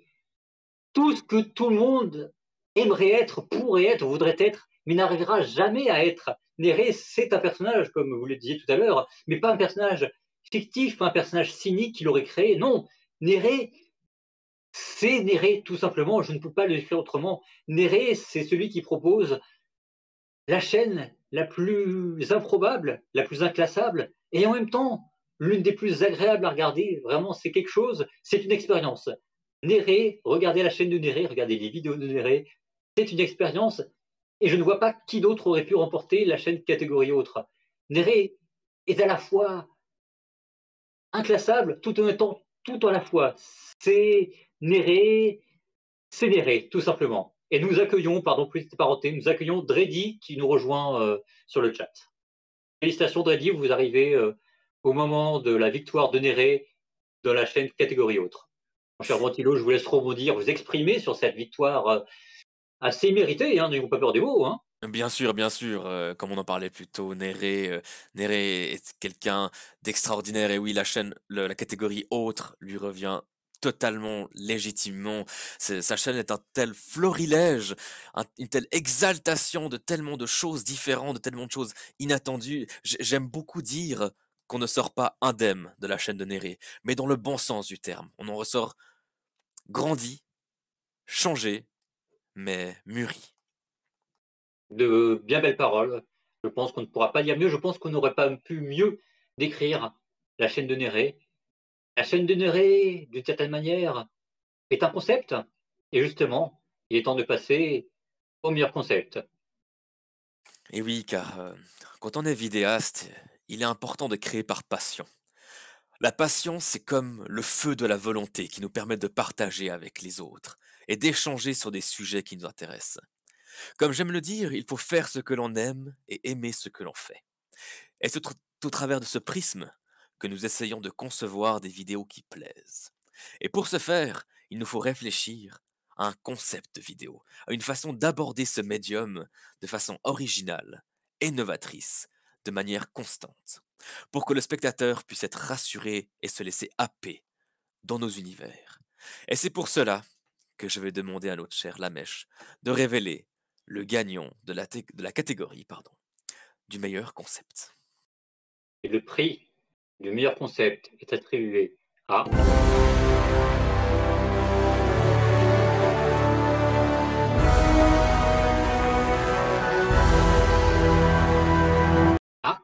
tout ce que tout le monde aimerait être, pourrait être, voudrait être, mais n'arrivera jamais à être. Néré, c'est un personnage, comme vous le disiez tout à l'heure, mais pas un personnage fictif, pas un personnage cynique qu'il aurait créé. Non, Néré, c'est Néré, tout simplement. Je ne peux pas le faire autrement. Néré, c'est celui qui propose la chaîne la plus improbable, la plus inclassable, et en même temps, l'une des plus agréables à regarder. Vraiment, c'est quelque chose, c'est une expérience. Néré, regardez la chaîne de Néré, regardez les vidéos de Néré, c'est une expérience, et je ne vois pas qui d'autre aurait pu remporter la chaîne catégorie autre. Néré est à la fois inclassable, tout en étant tout à la fois. C'est Néré, Cénéré, tout simplement. Et nous accueillons, pardon, petite parenté, nous accueillons Dredy qui nous rejoint sur le chat. Félicitations Dredy, vous arrivez au moment de la victoire de Néré de la chaîne catégorie autre. Mon cher Ventilo, je vous laisse rebondir, vous exprimer sur cette victoire assez méritée, hein, n'ayons pas peur des mots. Hein. Bien sûr, comme on en parlait plus tôt, Néré est quelqu'un d'extraordinaire et oui, la catégorie autre lui revient totalement légitimement. Sa chaîne est un tel florilège, une telle exaltation de tellement de choses différentes, de tellement de choses inattendues. J'aime beaucoup dire qu'on ne sort pas indemne de la chaîne de Néré, mais dans le bon sens du terme. On en ressort grandi, changé, mais mûri. De bien belles paroles. Je pense qu'on ne pourra pas dire mieux, je pense qu'on n'aurait pas pu mieux décrire la chaîne de Néré. La chaîne de Néré, d'une certaine manière, est un concept. Et justement, il est temps de passer au meilleur concept. Et oui, car quand on est vidéaste, il est important de créer par passion. La passion, c'est comme le feu de la volonté qui nous permet de partager avec les autres et d'échanger sur des sujets qui nous intéressent. Comme j'aime le dire, il faut faire ce que l'on aime et aimer ce que l'on fait. Et c'est au travers de ce prisme que nous essayons de concevoir des vidéos qui plaisent. Et pour ce faire, il nous faut réfléchir à un concept de vidéo, à une façon d'aborder ce médium de façon originale, et novatrice, de manière constante, pour que le spectateur puisse être rassuré et se laisser happer dans nos univers. Et c'est pour cela que je vais demander à notre cher Lamèche de révéler le gagnant de la catégorie du meilleur concept. Et le prix du meilleur concept est attribué à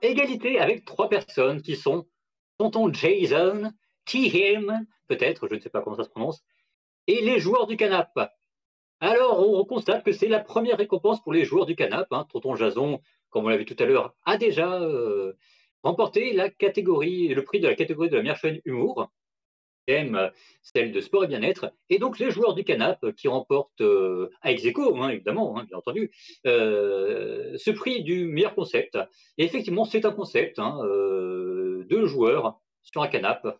égalité avec trois personnes qui sont tonton Jason, T-Him, peut-être, je ne sais pas comment ça se prononce, et les joueurs du canap. Alors, on constate que c'est la première récompense pour les joueurs du canap. Hein. Tonton Jason, comme on l'a vu tout à l'heure, a déjà remporté la catégorie, le prix de la catégorie de la meilleure chaîne humour, thème celle de sport et bien-être. Et donc, les joueurs du canap qui remportent, à ex aequo, hein, évidemment, hein, bien entendu, ce prix du meilleur concept. Et effectivement, c'est un concept, hein, de joueurs sur un canap.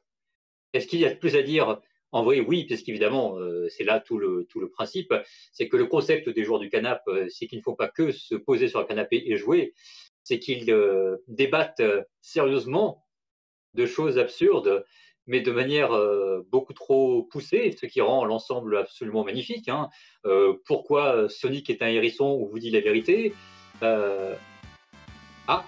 Est-ce qu'il y a plus à dire? En vrai, oui, parce qu'évidemment, c'est là tout le principe. C'est que le concept des joueurs du canap, c'est qu'ils ne font pas que se poser sur un canapé et jouer, c'est qu'ils débattent sérieusement de choses absurdes, mais de manière beaucoup trop poussée, ce qui rend l'ensemble absolument magnifique. Hein. Pourquoi Sonic est un hérisson, on vous dit la vérité. Euh, Ah,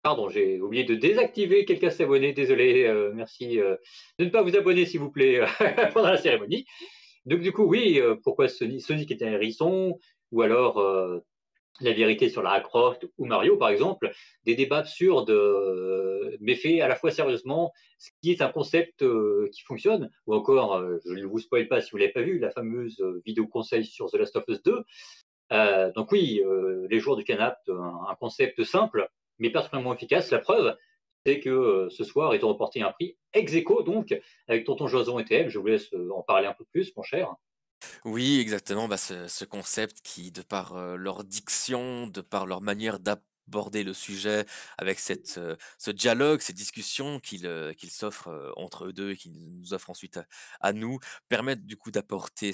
pardon, j'ai oublié de désactiver quelqu'un s'abonner. Désolé, merci de ne pas vous abonner, s'il vous plaît, pendant la cérémonie. Donc, du coup, oui, pourquoi Sonic est un hérisson, ou alors la vérité sur Lara Croft ou Mario, par exemple, des débats absurdes, mais faits à la fois sérieusement, ce qui est un concept qui fonctionne, ou encore, je ne vous spoil pas si vous ne l'avez pas vu, la fameuse vidéo conseil sur The Last of Us 2. Donc oui, les joueurs du canap, un concept simple, mais particulièrement efficace. La preuve, c'est que ce soir, ils ont remporté un prix ex aequo, donc, avec Tonton Jason et TM. Je vous laisse en parler un peu plus, mon cher. Oui, exactement, bah, ce concept qui, de par leur diction, de par leur manière d'aborder le sujet, avec ce dialogue, ces discussions qu'ils s'offrent entre eux deux et qu'ils nous offrent ensuite à nous, permettent du coup d'apporter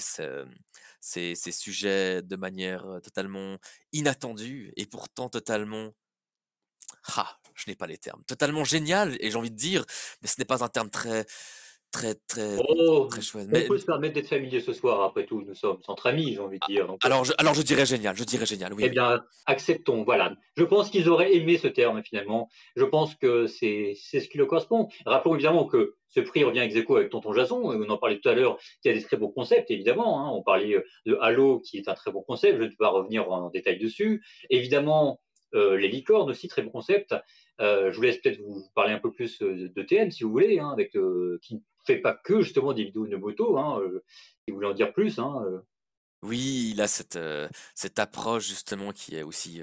ces sujets de manière totalement inattendue et pourtant totalement... Ah, je n'ai pas les termes. Totalement génial, et j'ai envie de dire, mais ce n'est pas un terme très, très, très, Oh, très chouette. on Mais peut se permettre d'être familier ce soir, après tout, nous sommes entre amis, j'ai envie de dire. Donc, alors je dirais génial, oui, eh oui. bien, acceptons, voilà. Je pense qu'ils auraient aimé ce terme, finalement. Je pense que c'est ce qui le correspond. Rappelons évidemment que ce prix revient ex aequo avec Tonton Jason. On en parlait tout à l'heure, qui a des très beaux concepts, évidemment. Hein. On parlait de Halo, qui est un très bon concept. Je ne vais pas revenir en détail dessus. Évidemment, les licornes aussi, très bon concept. Je vous laisse peut-être vous parler un peu plus de TM, si vous voulez, hein, avec, qui ne fait pas que, justement, des vidéos de moto. Hein, si vous voulez en dire plus. Hein, Oui, il a cette approche justement qui est aussi,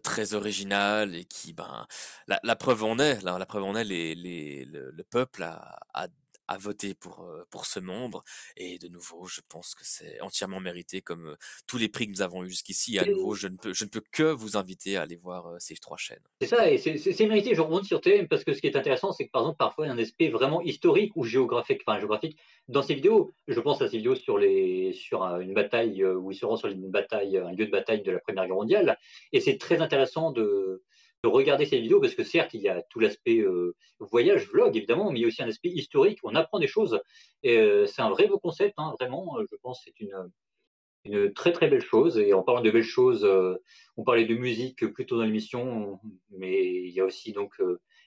très originale et qui, ben, la preuve en est, la preuve en est, le peuple a voté pour ce membre, et de nouveau, je pense que c'est entièrement mérité comme, tous les prix que nous avons eus jusqu'ici. À nouveau, je ne peux que vous inviter à aller voir, ces 3 chaînes. c'est ça, et c'est mérité. Je rebondis sur TM parce que ce qui est intéressant, c'est que par exemple, parfois, il y a un aspect vraiment historique ou géographique, enfin géographique, dans ces vidéos. Je pense à ces vidéos sur une bataille où ils se rendent sur une bataille, un lieu de bataille de la Première Guerre mondiale. Et c'est très intéressant de regarder ces vidéos parce que certes, il y a tout l'aspect voyage, vlog évidemment, mais il y a aussi un aspect historique. On apprend des choses. Et c'est un vrai beau concept, hein, vraiment. Je pense que c'est une très très belle chose. Et en parlant de belles choses, on parlait de musique plus tôt dans l'émission, mais il y a aussi donc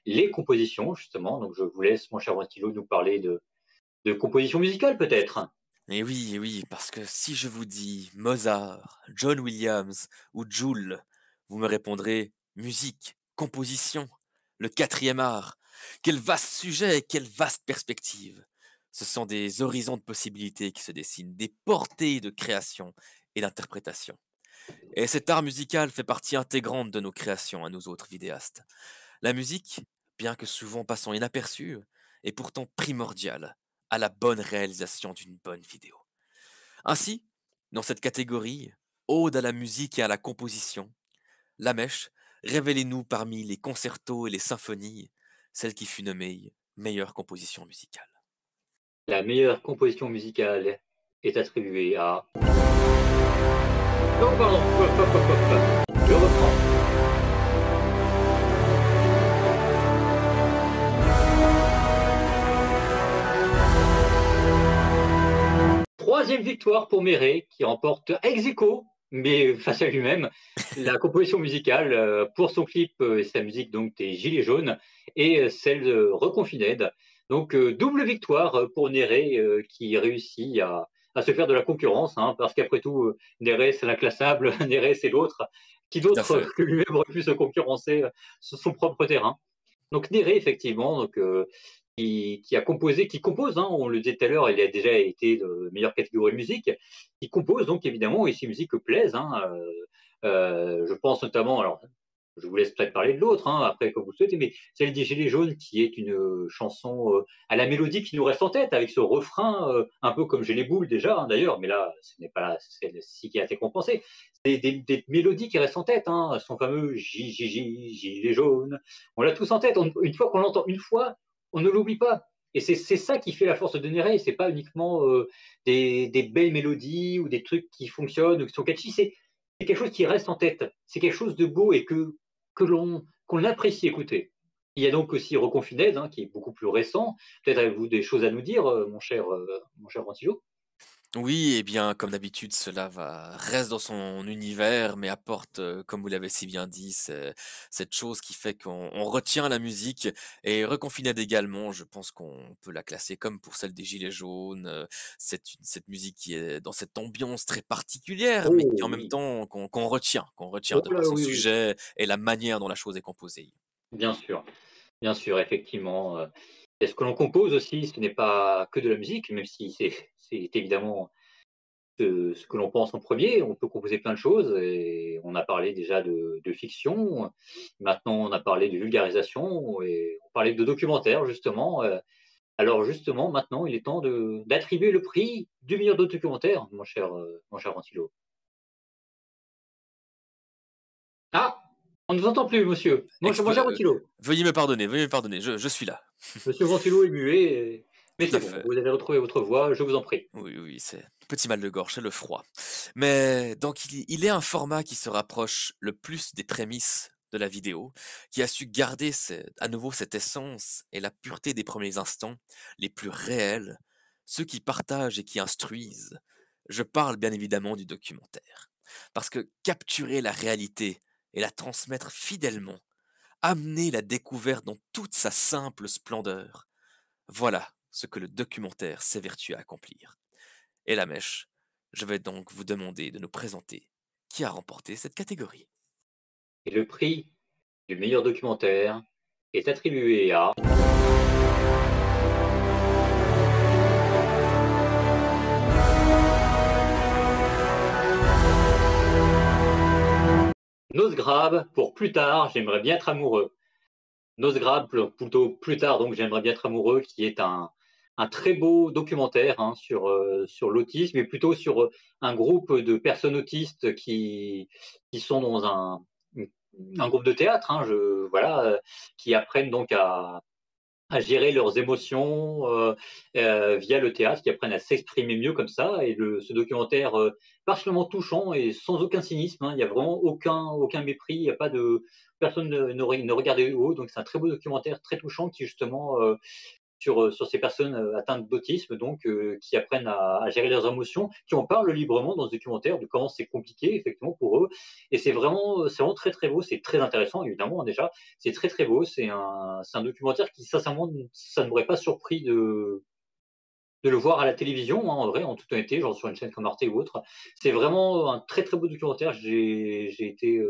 les compositions justement. Donc je vous laisse, mon cher Ventilo, nous parler de composition musicale peut-être. Et oui, parce que si je vous dis Mozart, John Williams ou Joule, vous me répondrez musique, composition. le quatrième art. Quel vaste sujet, quelle vaste perspective. Ce sont des horizons de possibilités qui se dessinent, des portées de création et d'interprétation. Et cet art musical fait partie intégrante de nos créations à nous autres vidéastes. La musique, bien que souvent passant inaperçue, est pourtant primordiale à la bonne réalisation d'une bonne vidéo. Ainsi, dans cette catégorie, Ode à la musique et à la composition, La Mèche, révélez-nous parmi les concertos et les symphonies, celle qui fut nommée meilleure composition musicale. La meilleure composition musicale est attribuée à... Non, pardon, hop, hop, hop, hop, hop. Je reprends. Troisième victoire pour Méret, qui remporte ex aequo, mais face à lui-même, la composition musicale pour son clip et sa musique donc des Gilets jaunes et celle de Reconfined. Donc double victoire pour Néré qui réussit à se faire de la concurrence, hein, parce qu'après tout, Néré c'est l'inclassable, Néré c'est l'autre. Qui Tout à d'autre fait. que lui-même aurait pu se concurrencer sur son propre terrain. Donc Néré, effectivement, donc, qui a composé, qui compose, hein, on le disait tout à l'heure, il a déjà été de meilleure catégorie de musique, qui compose donc évidemment, et ses musiques plaisent. Hein, je pense notamment, alors je vous laisse peut-être parler de l'autre, hein, après comme vous le souhaitez, mais celle des Gilets jaunes, qui est une chanson à la mélodie qui nous reste en tête, avec ce refrain, un peu comme J'ai les boules déjà, hein, d'ailleurs, mais là, ce n'est pas celle-ci qui a été compensée. C'est des mélodies qui restent en tête, hein, son fameux Gilets jaunes. On l'a tous en tête. Une fois qu'on l'entend une fois, on ne l'oublie pas. Et c'est ça qui fait la force de Néré. C'est pas uniquement des belles mélodies ou des trucs qui fonctionnent ou qui sont catchy. C'est quelque chose qui reste en tête. C'est quelque chose de beau et qu'on apprécie écouter. Il y a donc aussi Reconfined, hein, qui est beaucoup plus récent. Peut-être avez-vous des choses à nous dire, mon cher Antilo. Oui, eh bien, comme d'habitude, reste dans son univers, mais apporte, comme vous l'avez si bien dit, cette chose qui fait qu'on retient la musique. Et Reconfined également, je pense qu'on peut la classer comme pour celle des Gilets jaunes. Cette musique qui est dans cette ambiance très particulière, mais qui Oh en même oui. temps qu'on retient Oh de par là son oui, oui. sujet et la manière dont la chose est composée. Bien sûr. Bien sûr, effectivement. Et ce que l'on compose aussi, ce n'est pas que de la musique, même si c'est évidemment ce que l'on pense en premier. On peut composer plein de choses et on a parlé déjà de fiction. Maintenant, on a parlé de vulgarisation et on parlait de documentaire, justement. Alors, justement, maintenant, il est temps d'attribuer le prix du meilleur documentaire, mon cher Antilo. Ah, on ne vous entend plus, monsieur. Mon cher Antilo. Veuillez me pardonner, je suis là. Monsieur Ventilo est muet, mais Tout c'est à bon, fait. vous avez retrouvé votre voix, je vous en prie. Oui, oui, c'est un petit mal de gorge, c'est le froid. Mais donc il est un format qui se rapproche le plus des prémices de la vidéo, qui a su garder à nouveau cette essence et la pureté des premiers instants, les plus réels, ceux qui partagent et qui instruisent. Je parle bien évidemment du documentaire. Parce que capturer la réalité et la transmettre fidèlement, amener la découverte dans toute sa simple splendeur, voilà ce que le documentaire s'évertue à accomplir. Et la mèche, je vais donc vous demander de nous présenter qui a remporté cette catégorie. Et le prix du meilleur documentaire est attribué à Nosgrab pour Plus tard, j'aimerais bien être amoureux. Nosgrab, plutôt Plus tard, donc j'aimerais bien être amoureux, qui est un très beau documentaire, hein, sur l'autisme, et plutôt sur un groupe de personnes autistes qui sont dans un groupe de théâtre, hein, voilà, qui apprennent donc à gérer leurs émotions via le théâtre, qui apprennent à s'exprimer mieux comme ça. Et ce documentaire particulièrement touchant et sans aucun cynisme, hein, il n'y a vraiment aucun mépris, il n'y a pas de personne ne regardait haut. Donc c'est un très beau documentaire, très touchant, qui justement sur ces personnes atteintes d'autisme, donc qui apprennent à gérer leurs émotions, qui en parlent librement dans ce documentaire de comment c'est compliqué effectivement pour eux. Et c'est vraiment très très beau, c'est très intéressant évidemment, hein, déjà. C'est très très beau, c'est un documentaire qui sincèrement, ça ne m'aurait pas surpris de le voir à la télévision, hein, en vrai, en toute honnêteté, genre sur une chaîne comme Arte ou autre. C'est vraiment un très très beau documentaire. J'ai été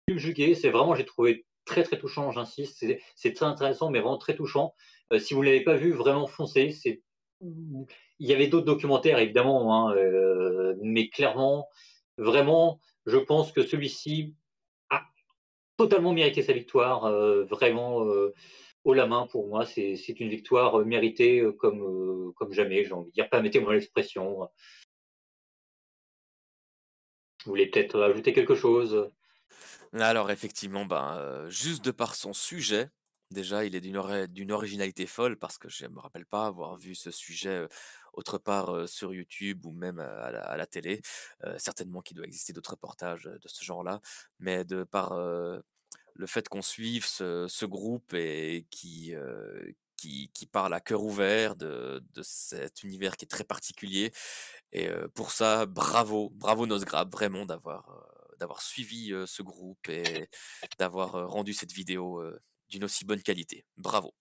subjugué. C'est vraiment, j'ai trouvé très, très touchant, j'insiste, c'est très intéressant, mais vraiment très touchant. Si vous ne l'avez pas vu, vraiment foncez. Il y avait d'autres documentaires, évidemment, hein, mais clairement, vraiment, je pense que celui-ci a totalement mérité sa victoire, vraiment haut la main pour moi. C'est une victoire méritée comme jamais, j'ai envie de dire. Permettez-moi l'expression. Vous voulez peut-être ajouter quelque chose? Alors effectivement, ben, juste de par son sujet, déjà, il est d'une originalité folle parce que je me rappelle pas avoir vu ce sujet, autre part, sur YouTube ou même, à la télé. Certainement qu'il doit exister d'autres reportages, de ce genre-là, mais de par, le fait qu'on suive ce groupe et qui parle à cœur ouvert de cet univers qui est très particulier et pour ça, bravo, bravo Nosgrab, vraiment d'avoir suivi, ce groupe et d'avoir, rendu cette vidéo, d'une aussi bonne qualité. Bravo.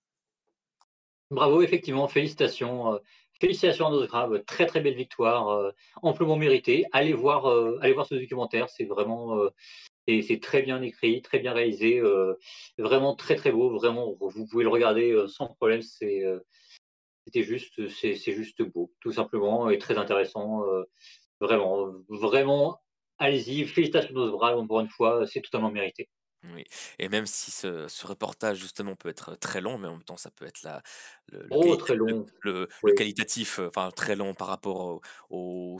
Bravo, effectivement, félicitations à Nosgrave, très, très belle victoire, amplement méritée. Allez voir ce documentaire, c'est vraiment, c'est très bien écrit, très bien réalisé, vraiment très, très beau, vraiment, vous pouvez le regarder, sans problème, c'est juste beau, tout simplement et très intéressant, vraiment, vraiment, allez-y, félicitations Nosgrave, encore une fois, c'est totalement mérité. Oui et même si ce reportage justement peut être très long, mais en même temps ça peut être la le Oh, qualita très long, le oui. qualitatif, enfin très long par rapport aux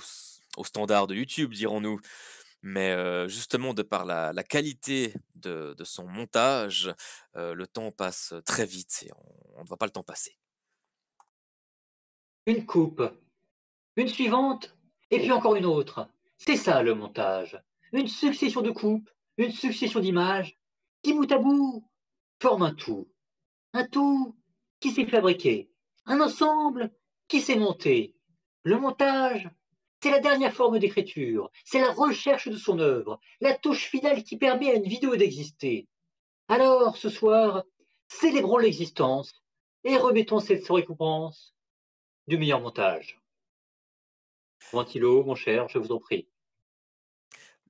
standards de YouTube dirons-nous. Mais, justement de par la qualité de son montage, le temps passe très vite et on ne voit pas le temps passer. Une coupe. Une suivante, et puis encore une autre. C'est ça le montage. Une succession de coupes, une succession d'images, qui bout à bout forment un tout. Un tout qui s'est fabriqué. Un ensemble qui s'est monté. Le montage, c'est la dernière forme d'écriture. C'est la recherche de son œuvre, la touche finale qui permet à une vidéo d'exister. Alors, ce soir, célébrons l'existence et remettons cette récompense du meilleur montage. Ventilo, mon cher, je vous en prie.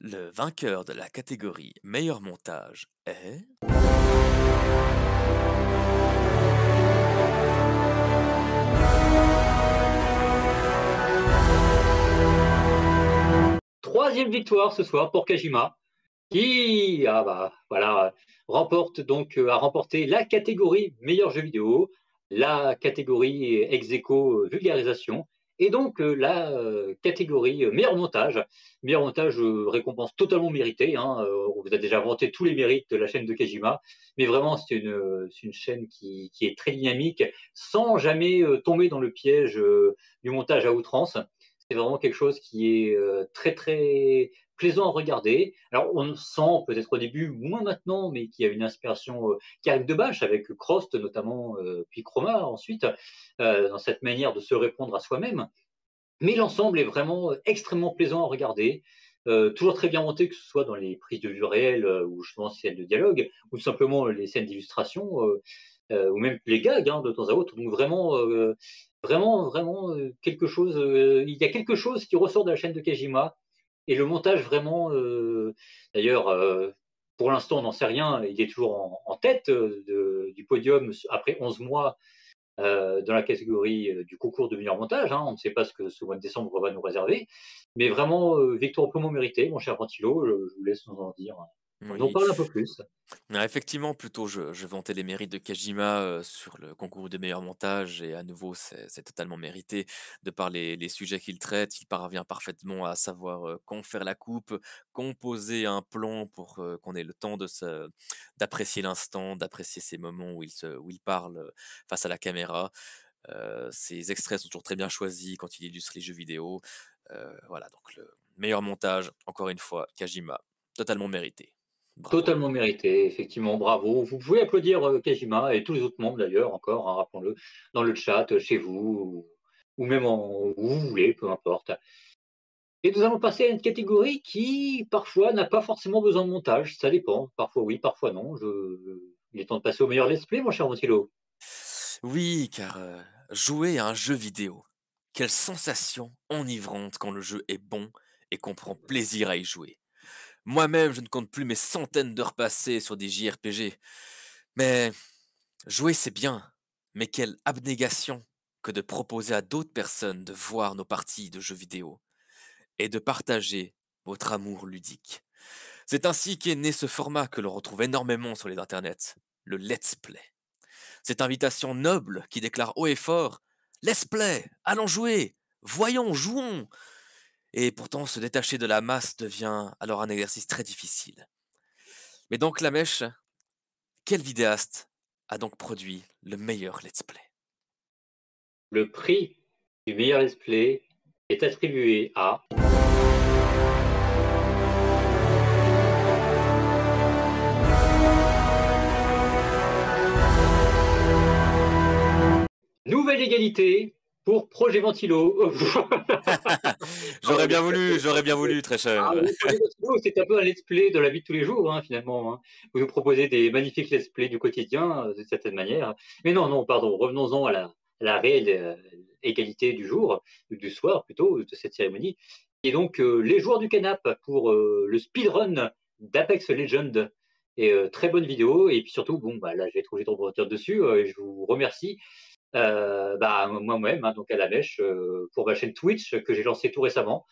Le vainqueur de la catégorie meilleur montage est Troisième victoire ce soir pour Kajima, qui voilà, a remporté la catégorie meilleur jeu vidéo, la catégorie ex aequo vulgarisation, et donc la catégorie meilleur montage. Meilleur montage, récompense totalement méritée, hein, on vous a déjà vanté tous les mérites de la chaîne de Kajima, mais vraiment c'est une chaîne qui est très dynamique, sans jamais tomber dans le piège du montage à outrance. C'est vraiment quelque chose qui est très très plaisant à regarder. Alors on sent peut-être au début, moins maintenant, mais qu'il y a une inspiration qui arrive de Bâche avec Crost notamment, puis Chroma ensuite, dans cette manière de se répondre à soi-même. Mais l'ensemble est vraiment extrêmement plaisant à regarder, toujours très bien monté, que ce soit dans les prises de vue réelles ou justement scènes de dialogue, ou simplement les scènes d'illustration, ou même les gags hein, de temps à autre. Donc vraiment, vraiment quelque chose. Il y a quelque chose qui ressort de la chaîne de Kajima et le montage vraiment. D'ailleurs, pour l'instant, on n'en sait rien. Il est toujours en tête du podium après 11 mois dans la catégorie du concours de meilleur montage. Hein. On ne sait pas ce que ce mois de décembre va nous réserver. Mais vraiment, victoire amplement méritée, mon cher Ventilo. Je vous laisse nous en dire. On en oui. parle un peu plus. Effectivement, plutôt je vantais les mérites de Kajima, sur le concours de meilleur montage et à nouveau c'est totalement mérité de par les sujets qu'il traite. Il parvient parfaitement à savoir, quand faire la coupe, composer un plan pour, qu'on ait le temps d'apprécier l'instant, d'apprécier ces moments où il parle, face à la caméra. Ses extraits sont toujours très bien choisis quand il illustre les jeux vidéo. Voilà donc le meilleur montage, encore une fois, Kajima, totalement mérité. Bravo. Totalement mérité, effectivement, bravo. Vous pouvez applaudir Kajima et tous les autres membres d'ailleurs, encore, hein, rappelons-le, dans le chat, chez vous, ou même où vous voulez, peu importe. Et nous allons passer à une catégorie qui, parfois, n'a pas forcément besoin de montage, ça dépend. Parfois oui, parfois non. Il est temps de passer au meilleur let's play, mon cher Motilo. Oui, car, jouer à un jeu vidéo, quelle sensation enivrante quand le jeu est bon et qu'on prend plaisir à y jouer. Moi-même, je ne compte plus mes centaines d'heures passées sur des JRPG. Mais jouer, c'est bien. Mais quelle abnégation que de proposer à d'autres personnes de voir nos parties de jeux vidéo et de partager votre amour ludique. C'est ainsi qu'est né ce format que l'on retrouve énormément sur les internets, le let's play. Cette invitation noble qui déclare haut et fort: let's play, allons jouer, voyons, jouons. Et pourtant, se détacher de la masse devient alors un exercice très difficile. Mais donc, la mèche, quel vidéaste a donc produit le meilleur let's play? Le prix du meilleur let's play est attribué à Nouvelle égalité pour Projet Ventilo. J'aurais bien voulu, très Ah cher. oui, Projet Ventilo, c'est un peu un let's play de la vie de tous les jours, hein, finalement, hein. Vous nous proposez des magnifiques let's play du quotidien, d'une certaine manière. Mais non, non, pardon, revenons-en à la réelle égalité du jour, ou du soir plutôt, de cette cérémonie. Et donc, les joueurs du canap pour le speedrun d'Apex Legends. Et très bonne vidéo. Et puis surtout, bon, bah, là, je vais être obligé de rebondir dessus. Je vous remercie moi-même, hein, donc à la mèche, pour ma chaîne Twitch que j'ai lancée tout récemment.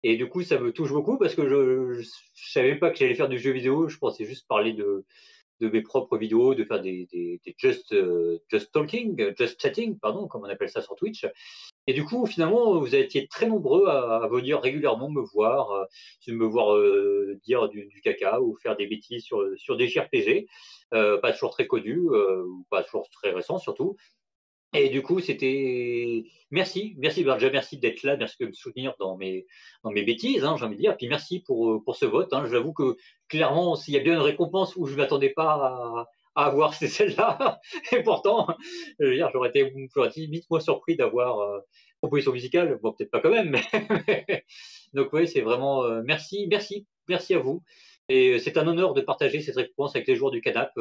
Et du coup, ça me touche beaucoup parce que je savais pas que j'allais faire du jeu vidéo. Je pensais juste parler de mes propres vidéos, de faire des just talking, just chatting, pardon, comme on appelle ça sur Twitch. Et du coup, finalement, vous avez été très nombreux à venir régulièrement me voir dire du caca ou faire des bêtises sur des JRPG, pas toujours très connus, ou pas toujours très récents surtout. Et du coup, c'était merci, ben, déjà merci d'être là, merci de me soutenir dans mes bêtises, hein, j'ai envie de dire. Puis merci pour ce vote, hein. J'avoue que clairement, s'il y a bien une récompense où je ne m'attendais pas à avoir, c'est celle-là. Et pourtant, je veux dire, j'aurais été limite moins surpris d'avoir proposition musicale. Bon, peut-être pas quand même, mais donc oui, c'est vraiment merci à vous. Et c'est un honneur de partager cette récompense avec les joueurs du Canap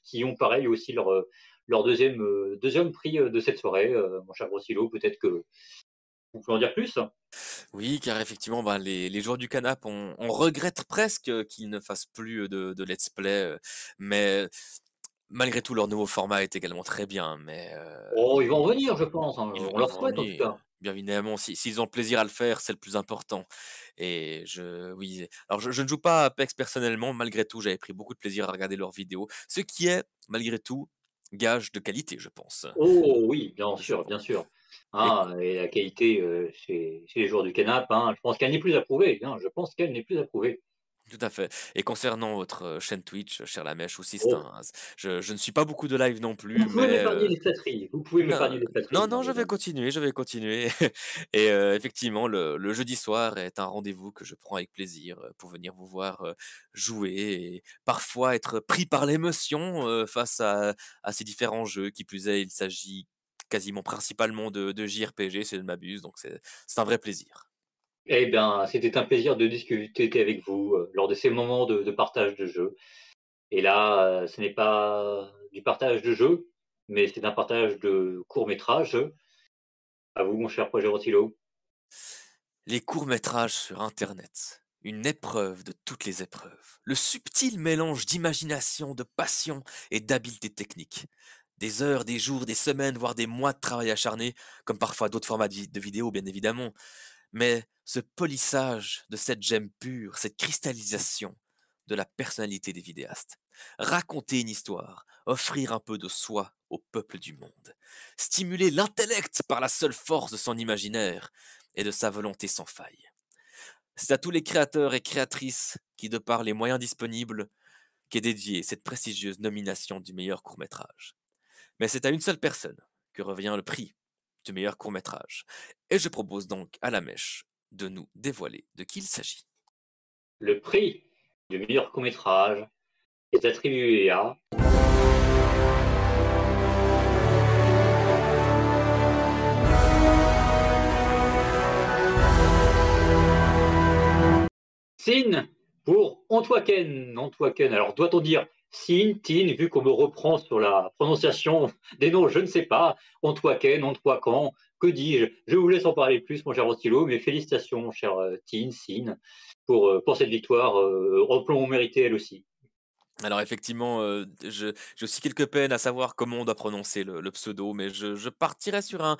qui ont pareil aussi leur deuxième prix de cette soirée. Mon cher Grossilo, peut-être que vous pouvez en dire plus. Oui, car effectivement, ben, les joueurs du canap, on regrette presque qu'ils ne fassent plus de let's play, mais malgré tout, leur nouveau format est également très bien. Mais Oh, ils vont en venir, je pense, hein. On ils leur vont en souhaite en tout venir, cas. bien évidemment. S'ils ont le plaisir à le faire, c'est le plus important. Et oui, alors je ne joue pas à Apex personnellement, malgré tout, j'avais pris beaucoup de plaisir à regarder leurs vidéos, ce qui est, malgré tout, gage de qualité, je pense. Oh oui, bien Je sûr, pense. bien sûr. Et Ah, et la qualité chez les joueurs du Canap, hein, je pense qu'elle n'est plus approuvée, hein. Je pense qu'elle n'est plus approuvée. tout à fait. Et concernant votre, chaîne Twitch, cher Lamèche, aussi, Oh, je ne suis pas beaucoup de live non vous plus, pouvez mais m'épargner les flatteries. Vous pouvez non, m'épargner les non, flatteries, hein, non, je mais vais bon. continuer, je vais continuer. Et effectivement, le jeudi soir est un rendez-vous que je prends avec plaisir, pour venir vous voir, jouer et parfois être pris par l'émotion, face à ces différents jeux. Qui plus est, il s'agit quasiment principalement de JRPG, si je ne m'abuse, donc c'est un vrai plaisir. Eh bien, c'était un plaisir de discuter avec vous lors de ces moments de partage de jeux. Et là, ce n'est pas du partage de jeux, mais c'est un partage de courts-métrages. À vous, mon cher Projet Rotilo. Les courts-métrages sur internet, une épreuve de toutes les épreuves. Le subtil mélange d'imagination, de passion et d'habileté technique. Des heures, des jours, des semaines, voire des mois de travail acharné, comme parfois d'autres formats de vidéos, bien évidemment. Mais ce polissage de cette gemme pure, cette cristallisation de la personnalité des vidéastes. Raconter une histoire, offrir un peu de soi au peuple du monde. Stimuler l'intellect par la seule force de son imaginaire et de sa volonté sans faille. C'est à tous les créateurs et créatrices qui, de par les moyens disponibles, qu'est dédiée cette prestigieuse nomination du meilleur court-métrage. Mais c'est à une seule personne que revient le prix du meilleur court-métrage. Et je propose donc à la mèche de nous dévoiler de qui il s'agit. Le prix du meilleur court-métrage est attribué à Sin pour Antwaken. Antwaken. Alors, doit-on dire Sin, Tin, vu qu'on me reprend sur la prononciation des noms, je ne sais pas. Antwaken, Antwakan, que dis-je? Je vous laisse en parler plus, mon cher Rostilo, mais félicitations, mon cher Sin, pour cette victoire, amplement méritée elle aussi. Alors effectivement, j'ai aussi quelques peines à savoir comment on doit prononcer le pseudo, mais je partirais sur un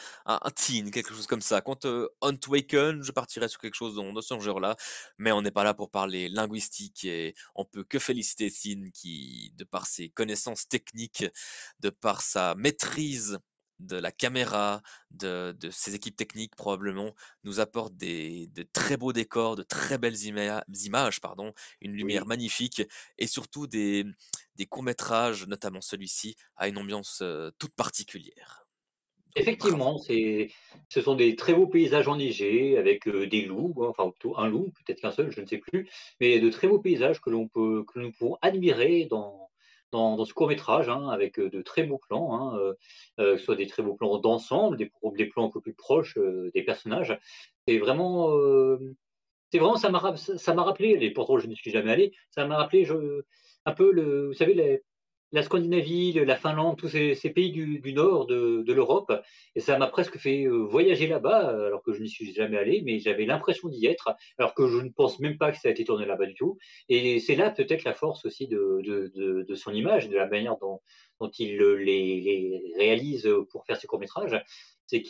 Teen, quelque chose comme ça. Quant, Huntwaken, je partirais sur quelque chose dans ce genre-là, mais on n'est pas là pour parler linguistique et on peut que féliciter Teen qui, de par ses connaissances techniques, de par sa maîtrise de la caméra, de ses équipes techniques probablement, nous apporte de très beaux décors, de très belles images, pardon, une lumière Oui. magnifique et surtout des courts-métrages, notamment celui-ci, a une ambiance, toute particulière. Donc bravo. Effectivement, ce sont des très beaux paysages enneigés avec, des loups, hein, enfin plutôt un loup, peut-être qu'un seul, je ne sais plus, mais de très beaux paysages que nous pouvons admirer dans ce court métrage, hein, avec, de très beaux plans, hein, que ce soit des très beaux plans d'ensemble, des plans un peu plus proches, des personnages. C'est vraiment, ça m'a rappelé, et pourtant je n'y suis jamais allé, ça m'a rappelé un peu vous savez, la Scandinavie, la Finlande, tous ces pays du nord de l'Europe. Et ça m'a presque fait voyager là-bas, alors que je n'y suis jamais allé, mais j'avais l'impression d'y être, alors que je ne pense même pas que ça a été tourné là-bas du tout. Et c'est là peut-être la force aussi de son image, de la manière dont il les réalise pour faire ses courts-métrages. C'est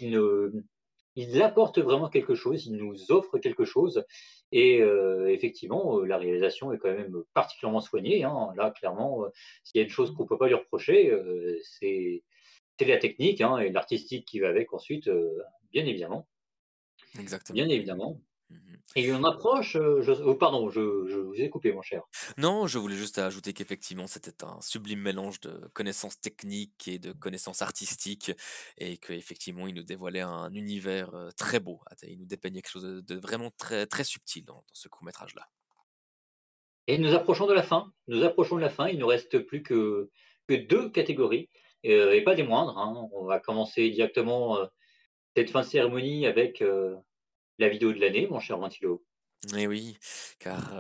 il apporte vraiment quelque chose, il nous offre quelque chose. Et effectivement, la réalisation est quand même particulièrement soignée, hein. Là, clairement, s'il y a une chose qu'on ne peut pas lui reprocher, c'est la technique, hein, et l'artistique qui va avec ensuite, bien évidemment, Exactement, bien oui. évidemment. Mmh. Et on approche, pardon, je vous ai coupé, mon cher. Non, je voulais juste ajouter qu'effectivement, c'était un sublime mélange de connaissances techniques et de connaissances artistiques et qu'effectivement, il nous dévoilait un univers, très beau. Il nous dépeignait quelque chose de vraiment très, très subtil dans ce court métrage-là. Et nous approchons de la fin. Nous approchons de la fin. Il ne nous reste plus que 2 catégories, et pas des moindres, hein. On va commencer directement, cette fin de cérémonie avec, la vidéo de l'année, mon cher Ventilo. Et oui, car,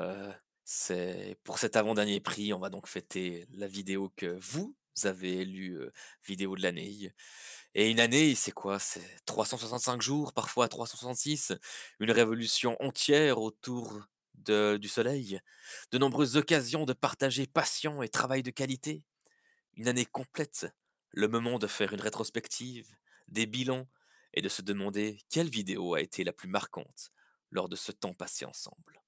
c'est pour cet avant-dernier prix, on va donc fêter la vidéo que vous avez élue, vidéo de l'année. Et une année, c'est quoi? C'est 365 jours, parfois 366, une révolution entière autour du soleil, de nombreuses occasions de partager passion et travail de qualité. Une année complète, le moment de faire une rétrospective, des bilans et de se demander quelle vidéo a été la plus marquante lors de ce temps passé ensemble.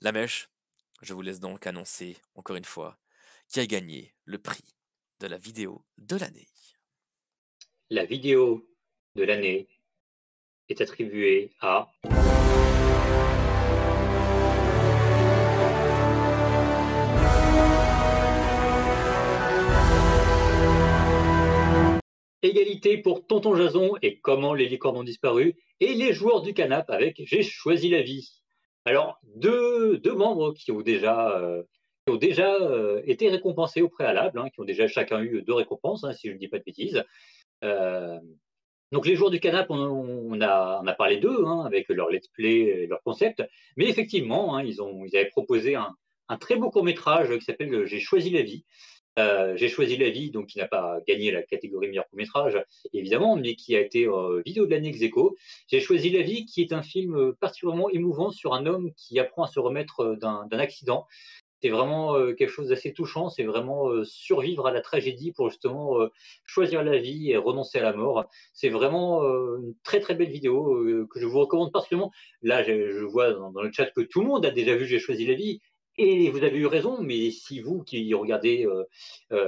La mèche, je vous laisse donc annoncer, encore une fois, qui a gagné le prix de la vidéo de l'année. La vidéo de l'année est attribuée à égalité pour Tonton Jason et Comment les licornes ont disparu, et les joueurs du canap avec J'ai choisi la vie. Alors, deux membres qui ont déjà été récompensés au préalable, hein, qui ont déjà chacun eu 2 récompenses, hein, si je ne dis pas de bêtises. Euh, donc les joueurs du canap, on a parlé d'eux, hein, avec leur let's play et leur concept, mais effectivement, hein, ils avaient proposé un très beau court métrage qui s'appelle J'ai choisi la vie. J'ai choisi la vie, donc qui n'a pas gagné la catégorie meilleur court métrage, évidemment, mais qui a été vidéo de l'année ex aequo. J'ai choisi la vie, qui est un film particulièrement émouvant sur un homme qui apprend à se remettre d'un accident. C'est vraiment quelque chose d'assez touchant. C'est vraiment survivre à la tragédie pour justement choisir la vie et renoncer à la mort. C'est vraiment une très très belle vidéo que je vous recommande particulièrement. Là, je vois dans le chat que tout le monde a déjà vu J'ai choisi la vie. Et vous avez eu raison, mais si vous qui regardez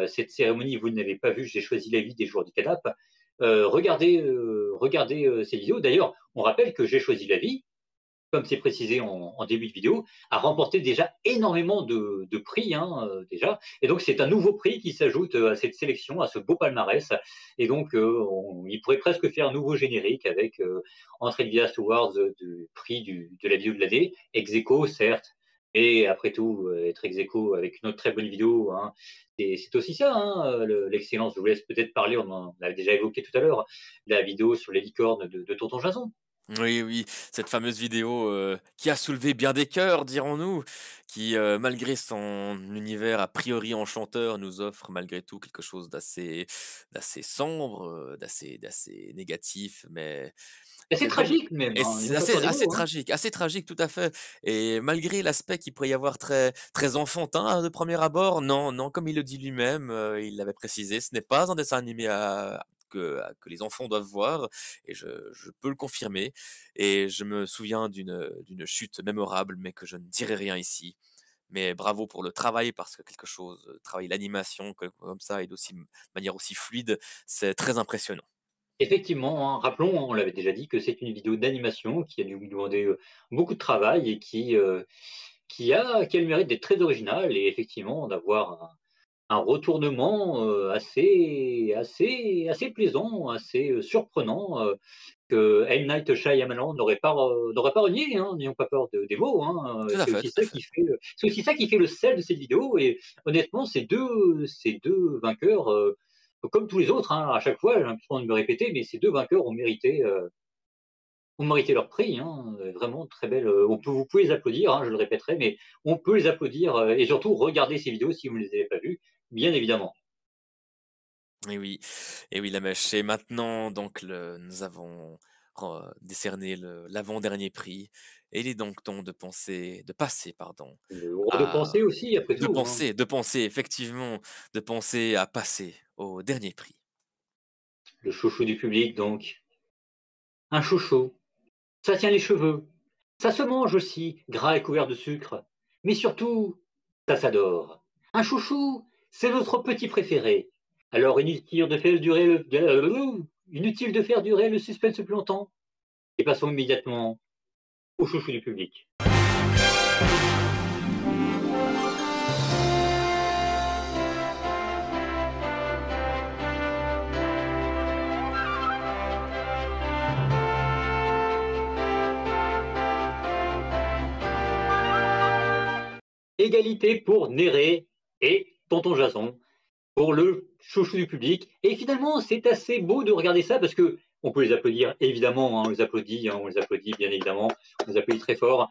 cette cérémonie, vous n'avez pas vu J'ai choisi la vie des joueurs du canap, regardez ces vidéos. D'ailleurs, on rappelle que J'ai choisi la vie, comme c'est précisé en début de vidéo, a remporté déjà énormément de prix, hein, déjà. Et donc, c'est un nouveau prix qui s'ajoute à cette sélection, à ce beau palmarès. Et donc, il pourrait presque faire un nouveau générique avec Entre Elvias Awards du prix de la vidéo de l'année, ex aequo, certes. Et après tout, être ex aequo avec une autre très bonne vidéo, hein, c'est aussi ça, hein, l'excellence. Je vous laisse peut-être parler, on en a déjà évoqué tout à l'heure, la vidéo sur les licornes de Tonton Jason. Oui, oui, cette fameuse vidéo, qui a soulevé bien des cœurs, dirons-nous, qui, malgré son univers a priori enchanteur, nous offre malgré tout quelque chose d'assez sombre, d'assez négatif, mais Et c'est c'est donc tragique même, et hein, c'est n'ayons pas peur des mots, hein. assez tragique, tout à fait, et malgré l'aspect qu'il pourrait y avoir très enfantin de premier abord, non, non, comme il le dit lui-même, il l'avait précisé, ce n'est pas un dessin animé que les enfants doivent voir, et je peux le confirmer, et je me souviens d'une chute mémorable, mais que je ne dirai rien ici. Mais bravo pour le travail, parce que quelque chose, travailler l'animation comme ça et d'aussi manière aussi fluide, c'est très impressionnant. Effectivement, hein, rappelons, hein, on l'avait déjà dit, que c'est une vidéo d'animation qui a dû lui demander, beaucoup de travail et qui a le mérite d'être très originale et effectivement d'avoir un retournement, assez plaisant, assez, surprenant, que M. Night Shyamalan n'aurait pas renié, hein, n'ayons pas peur des mots, hein, Tout à fait, tout à fait. c'est aussi ça qui fait le sel de cette vidéo et honnêtement ces deux vainqueurs, comme tous les autres, hein, à chaque fois, j'ai l'impression de me répéter, mais ces 2 vainqueurs ont mérité leur prix, hein, vraiment très belle, vous pouvez les applaudir, hein, je le répéterai, mais on peut les applaudir, et surtout regarder ces vidéos si vous ne les avez pas vues, bien évidemment. Et oui, et oui, la mèche. Et maintenant, donc, nous avons décerné l'avant-dernier prix. Et il est donc temps de passer, pardon, Le droit de à penser aussi après tout, hein. effectivement, de penser à passer au dernier prix. Le chouchou du public donc. Un chouchou, ça tient les cheveux, ça se mange aussi, gras et couvert de sucre, mais surtout, ça s'adore. Un chouchou, c'est notre petit préféré. Alors inutile de faire durer le suspense plus longtemps, et passons immédiatement au chouchou du public. Égalité pour Néré et Tonton Jason, pour le chouchou du public. Et finalement, c'est assez beau de regarder ça parce que on peut les applaudir, évidemment, hein, on les applaudit bien évidemment, on les applaudit très fort.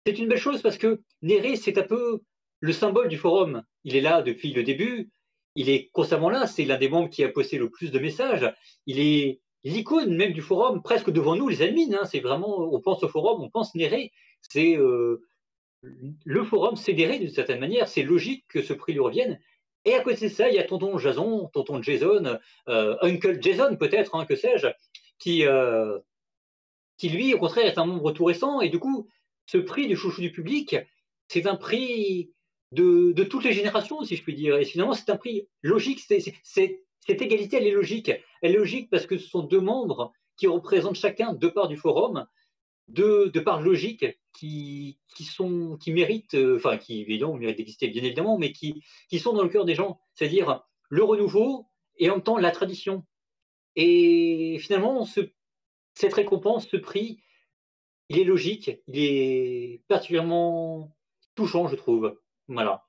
C'est une belle chose parce que Néré, c'est un peu le symbole du forum. Il est là depuis le début, il est constamment là, c'est l'un des membres qui a posté le plus de messages, il est l'icône même du forum, presque devant nous, les admins, hein, c'est vraiment, on pense au forum, on pense Néré, c'est le forum fédéré d'une certaine manière, c'est logique que ce prix lui revienne. Et à côté de ça, il y a tonton Jason, tonton Jason, Uncle Jason peut-être, hein, que sais-je, qui, euh, qui lui, au contraire, est un membre tout récent. Et du coup, ce prix du chouchou du public, c'est un prix de toutes les générations, si je puis dire. Et finalement, c'est un prix logique. Cette égalité, elle est logique. Elle est logique parce que ce sont 2 membres qui représentent chacun 2 parts du forum de par logique qui méritent, enfin qui évidemment méritent d'exister bien évidemment, mais qui sont dans le cœur des gens, c'est-à-dire le renouveau et en même temps la tradition. Et finalement, cette récompense, ce prix, il est logique, il est particulièrement touchant, je trouve. Voilà.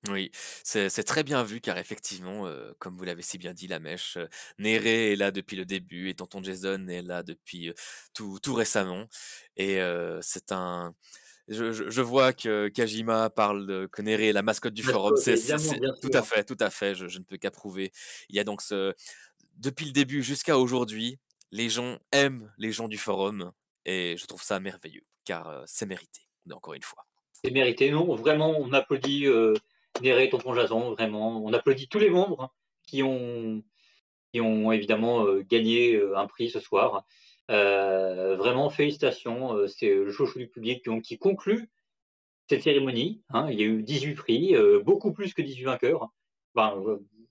Oui, c'est très bien vu, car effectivement, comme vous l'avez si bien dit, la mèche, Néré est là depuis le début et tonton Jason est là depuis, tout récemment, et c'est un je vois que Kajima parle de que Néré est la mascotte du forum. Mascotte, évidemment, C'est bien sûr. tout à fait, je ne peux qu'approuver. Il y a donc depuis le début jusqu'à aujourd'hui, les gens aiment les gens du forum, et je trouve ça merveilleux, car, c'est mérité, encore une fois. C'est mérité. Non, vraiment, on applaudit Néré, tonton Jason, vraiment. On applaudit tous les membres qui ont qui ont évidemment gagné un prix ce soir. Vraiment, félicitations. C'est le chouchou du public donc, qui conclut cette cérémonie, hein. Il y a eu 18 prix, beaucoup plus que 18 vainqueurs. Enfin,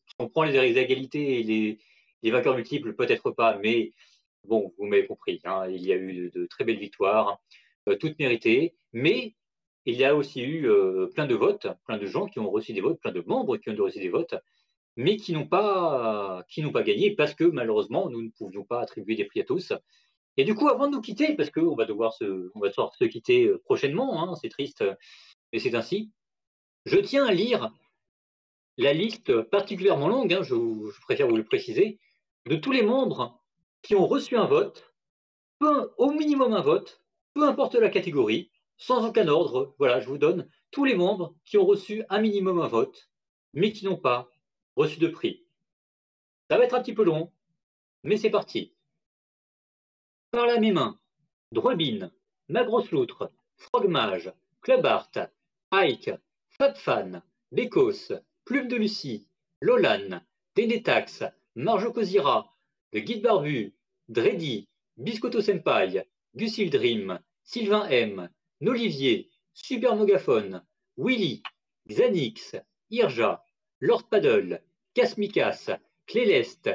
si on prend les égalités et les vainqueurs multiples, peut-être pas, mais bon, vous m'avez compris, hein, il y a eu de très belles victoires, toutes méritées, mais il y a aussi eu plein de votes, plein de gens qui ont reçu des votes, plein de membres qui ont reçu des votes, mais qui n'ont pas gagné parce que malheureusement, nous ne pouvions pas attribuer des prix à tous. Et du coup, avant de nous quitter, parce qu'on va devoir se quitter prochainement, hein, c'est triste, mais c'est ainsi, je tiens à lire la liste particulièrement longue, hein, je préfère vous le préciser, de tous les membres qui ont reçu un vote au minimum un vote, peu importe la catégorie, sans aucun ordre. Voilà, je vous donne tous les membres qui ont reçu un minimum un vote, mais qui n'ont pas reçu de prix. Ça va être un petit peu long, mais c'est parti. Par là mes mains, Drobin, Ma Grosse Loutre, Frogmage, Club Art, Ike, FabFan, Bécos, Plume de Lucie, Lolan, Denetax, Marjo Kozira, Le Guide Barbu, Dreddy, Biscotto Senpai, Gussil Dream, Sylvain M, Nolivier, Super Mogaphone, Willy, Xanix, Irja, Lord Paddle, Casmicas, Cléleste,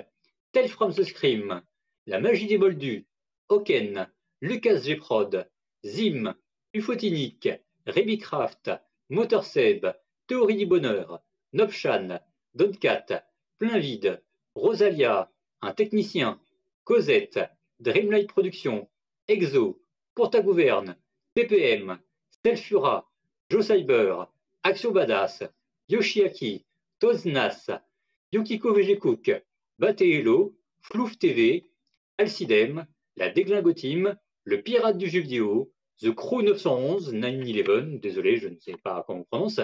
Tales from the Scream, La Magie des Moldus, Oken, Lucas Gprod, Zim, Ufotinic, Rebicraft, Motorseb, Théorie du Bonheur, Nobshan, Doncat, Plein Vide, Rosalia, Un Technicien, Cosette, Dreamlight Productions, Exo, Pour ta Gouverne, PPM, Selfura, Joe Cyber, Axo Badass, Yoshiaki, Toznas, Yukiko VG Cook, Bateelo, Flouf TV, Alcidem, La Déglingo Team, Le Pirate du jeu vidéo, The Crew 911, 911, désolé, je ne sais pas comment on prononce,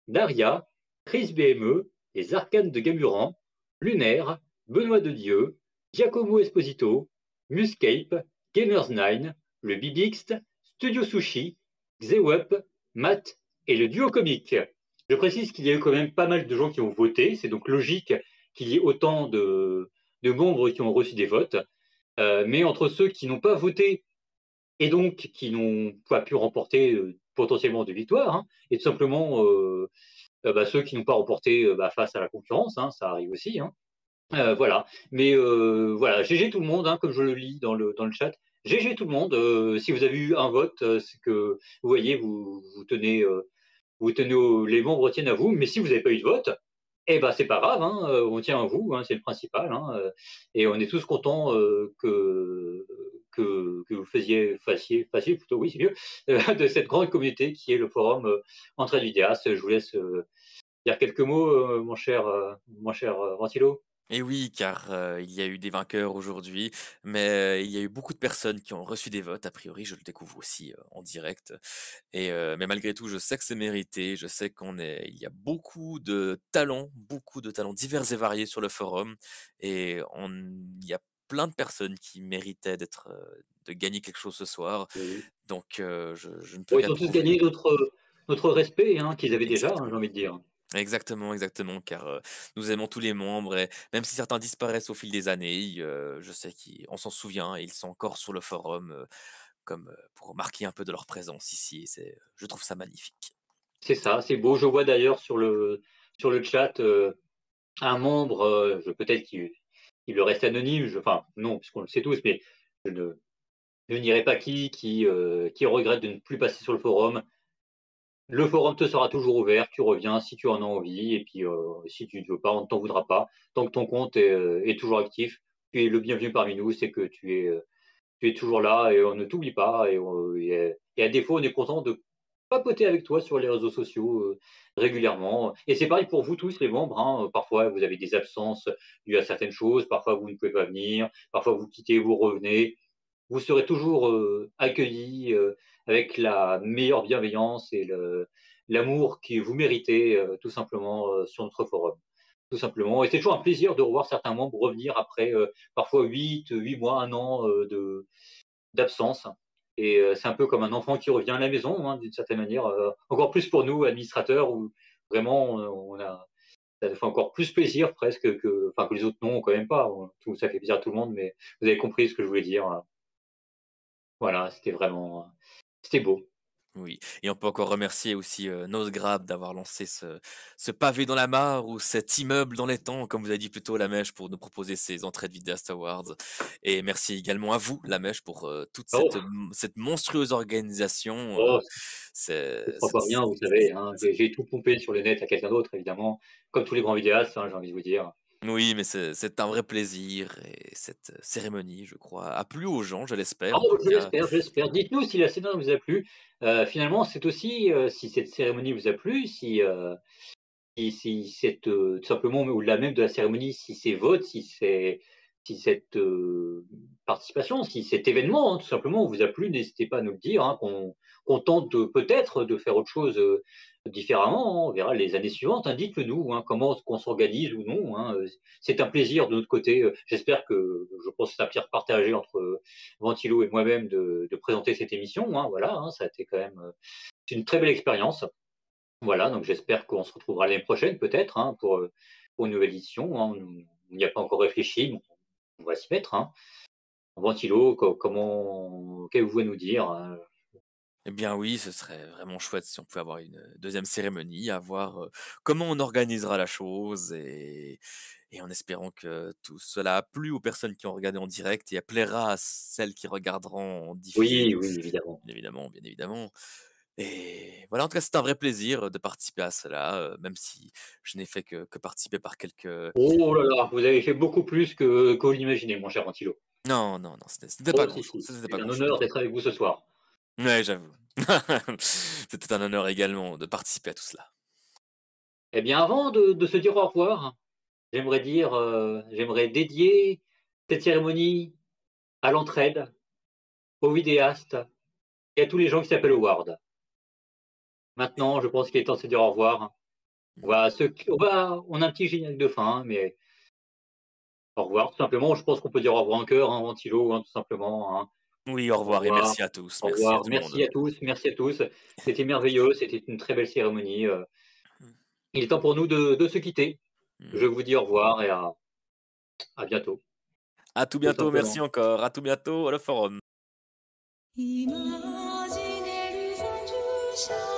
Daria, Chris BME, Les Arcanes de Gamuran, Lunaire, Benoît de Dieu, Giacomo Esposito, Muscape, Gamers9, Le Bibixte, Studio Sushi, Xewup, Matt et le duo comique. Je précise qu'il y a eu quand même pas mal de gens qui ont voté, c'est donc logique qu'il y ait autant de membres qui ont reçu des votes. Mais entre ceux qui n'ont pas voté et donc qui n'ont pas pu remporter potentiellement de victoire, hein, et tout simplement ceux qui n'ont pas remporté face à la concurrence, hein, ça arrive aussi. Hein. Voilà. Mais voilà, GG tout le monde, hein, comme je le lis dans le chat. GG tout le monde. Si vous avez eu un vote, c'est que vous voyez, vous tenez, les membres tiennent à vous. Mais si vous n'avez pas eu de vote, eh ben c'est pas grave, hein, on tient à vous, hein, c'est le principal, hein, et on est tous contents que vous fassiez plutôt, oui, c'est mieux, de cette grande communauté qui est le forum Entraide Vidéaste. Je vous laisse dire quelques mots, mon cher Ventilo. Et oui, car il y a eu des vainqueurs aujourd'hui, mais il y a eu beaucoup de personnes qui ont reçu des votes. A priori, je le découvre aussi en direct. Et mais malgré tout, je sais que c'est mérité. Je sais il y a beaucoup de talents divers et variés sur le forum, et il y a plein de personnes qui méritaient de gagner quelque chose ce soir. Oui. Donc je ne peux Bon, ils ont tous qu'approuver. gagné notre respect, hein, qu'ils avaient déjà, hein, j'ai Exactement. envie de dire. Exactement, exactement, car nous aimons tous les membres, et même si certains disparaissent au fil des années, je sais qu'on s'en souvient et ils sont encore sur le forum, comme pour marquer un peu de leur présence ici. Et je trouve ça magnifique. C'est ça, c'est beau. Je vois d'ailleurs sur le chat un membre, peut-être qu'il le reste anonyme, enfin non, puisqu'on le sait tous, mais je ne, je n'irai pas qui regrette de ne plus passer sur le forum. Le forum te sera toujours ouvert, tu reviens si tu en as envie, et puis si tu ne veux pas, on ne t'en voudra pas. Tant que ton compte est toujours actif, tu es le bienvenu parmi nous, c'est que tu es toujours là et on ne t'oublie pas. Et à défaut, on est content de papoter avec toi sur les réseaux sociaux régulièrement. Et c'est pareil pour vous tous, les membres. Hein. Parfois, vous avez des absences dues à certaines choses. Parfois, vous ne pouvez pas venir. Parfois, vous quittez, vous revenez. Vous serez toujours accueillis avec la meilleure bienveillance et l'amour que vous méritez tout simplement sur notre forum. Tout simplement. Et c'est toujours un plaisir de revoir certains membres revenir après parfois 8 mois, un an d'absence. Et c'est un peu comme un enfant qui revient à la maison, hein, d'une certaine manière. Encore plus pour nous, administrateurs, où vraiment ça fait encore plus plaisir presque que les autres non, quand même pas. Ça fait plaisir à tout le monde, mais vous avez compris ce que je voulais dire. Voilà, c'était beau. Oui, et on peut encore remercier aussi Nosgrab d'avoir lancé ce pavé dans la mare, ou cet immeuble dans les temps, comme vous avez dit plus tôt, La Mèche, pour nous proposer ces entrées de Vidéast Awards. Et merci également à vous, La Mèche, pour toute Oh, cette monstrueuse organisation. oh, C'est je crois c'est- pas rien, vous savez. Hein. J'ai tout pompé sur le net à quelqu'un d'autre, évidemment, comme tous les grands vidéastes, hein, j'ai envie de vous dire. Oui, mais c'est un vrai plaisir, et cette cérémonie, je crois, a plu aux gens, je l'espère en Oh, tout je cas. l'espère, je l'espère. Dites-nous si la cérémonie vous a plu. Finalement, c'est aussi si cette cérémonie vous a plu, si tout simplement, au-delà même de la cérémonie, si c'est vote, si c'est si cette participation, si cet événement, hein, tout simplement, vous a plu, n'hésitez pas à nous le dire, hein, qu'on tente peut-être de faire autre chose différemment. Hein. On verra les années suivantes. Hein, dites-le nous, hein, comment qu'on s'organise ou non. Hein. C'est un plaisir de notre côté. J'espère que, je pense que c'est un plaisir partagé entre Ventilo et moi-même de présenter cette émission. Hein, voilà, hein, ça a été quand même une très belle expérience. Voilà, donc j'espère qu'on se retrouvera l'année prochaine peut-être hein, pour une nouvelle édition. Hein. On n'y a pas encore réfléchi, mais on va s'y mettre. Hein. Ventilo, comment, qu'avez-vous à nous dire? Eh bien oui, ce serait vraiment chouette si on pouvait avoir une deuxième cérémonie, à voir comment on organisera la chose et en espérant que tout cela a plu aux personnes qui ont regardé en direct et plaira à celles qui regarderont en diffusé, Oui, oui, évidemment. bien évidemment, bien évidemment. Et voilà, en tout cas, c'est un vrai plaisir de participer à cela, même si je n'ai fait que participer par quelques... Oh là là, vous avez fait beaucoup plus que vous l'imaginez, mon cher Ventilo. Non, non, non, c'était pas Oh si, grand-chose, si, c'était pas c'est un grand-chose du honneur tout. d'être avec vous ce soir. Ouais, j'avoue. C'était un honneur également de participer à tout cela. Eh bien, avant de se dire au revoir, j'aimerais dédier cette cérémonie à l'entraide, aux vidéastes et à tous les gens qui s'appellent Howard. Maintenant, je pense qu'il est temps de se dire au revoir. On a un petit générique de fin, hein, mais au revoir, tout simplement. Je pense qu'on peut dire au revoir en cœur, hein, Ventilo, hein, tout simplement. Hein. Oui, au Au revoir et revoir, merci à tous. au Merci à revoir. tout le Merci monde. à tous, merci à tous. C'était merveilleux, c'était une très belle cérémonie. Il est temps pour nous de se quitter. Je Mmh. vous dis au revoir et à bientôt, À tout tout bientôt, simplement. merci encore. À tout bientôt, au forum. イマジネルサチューシャ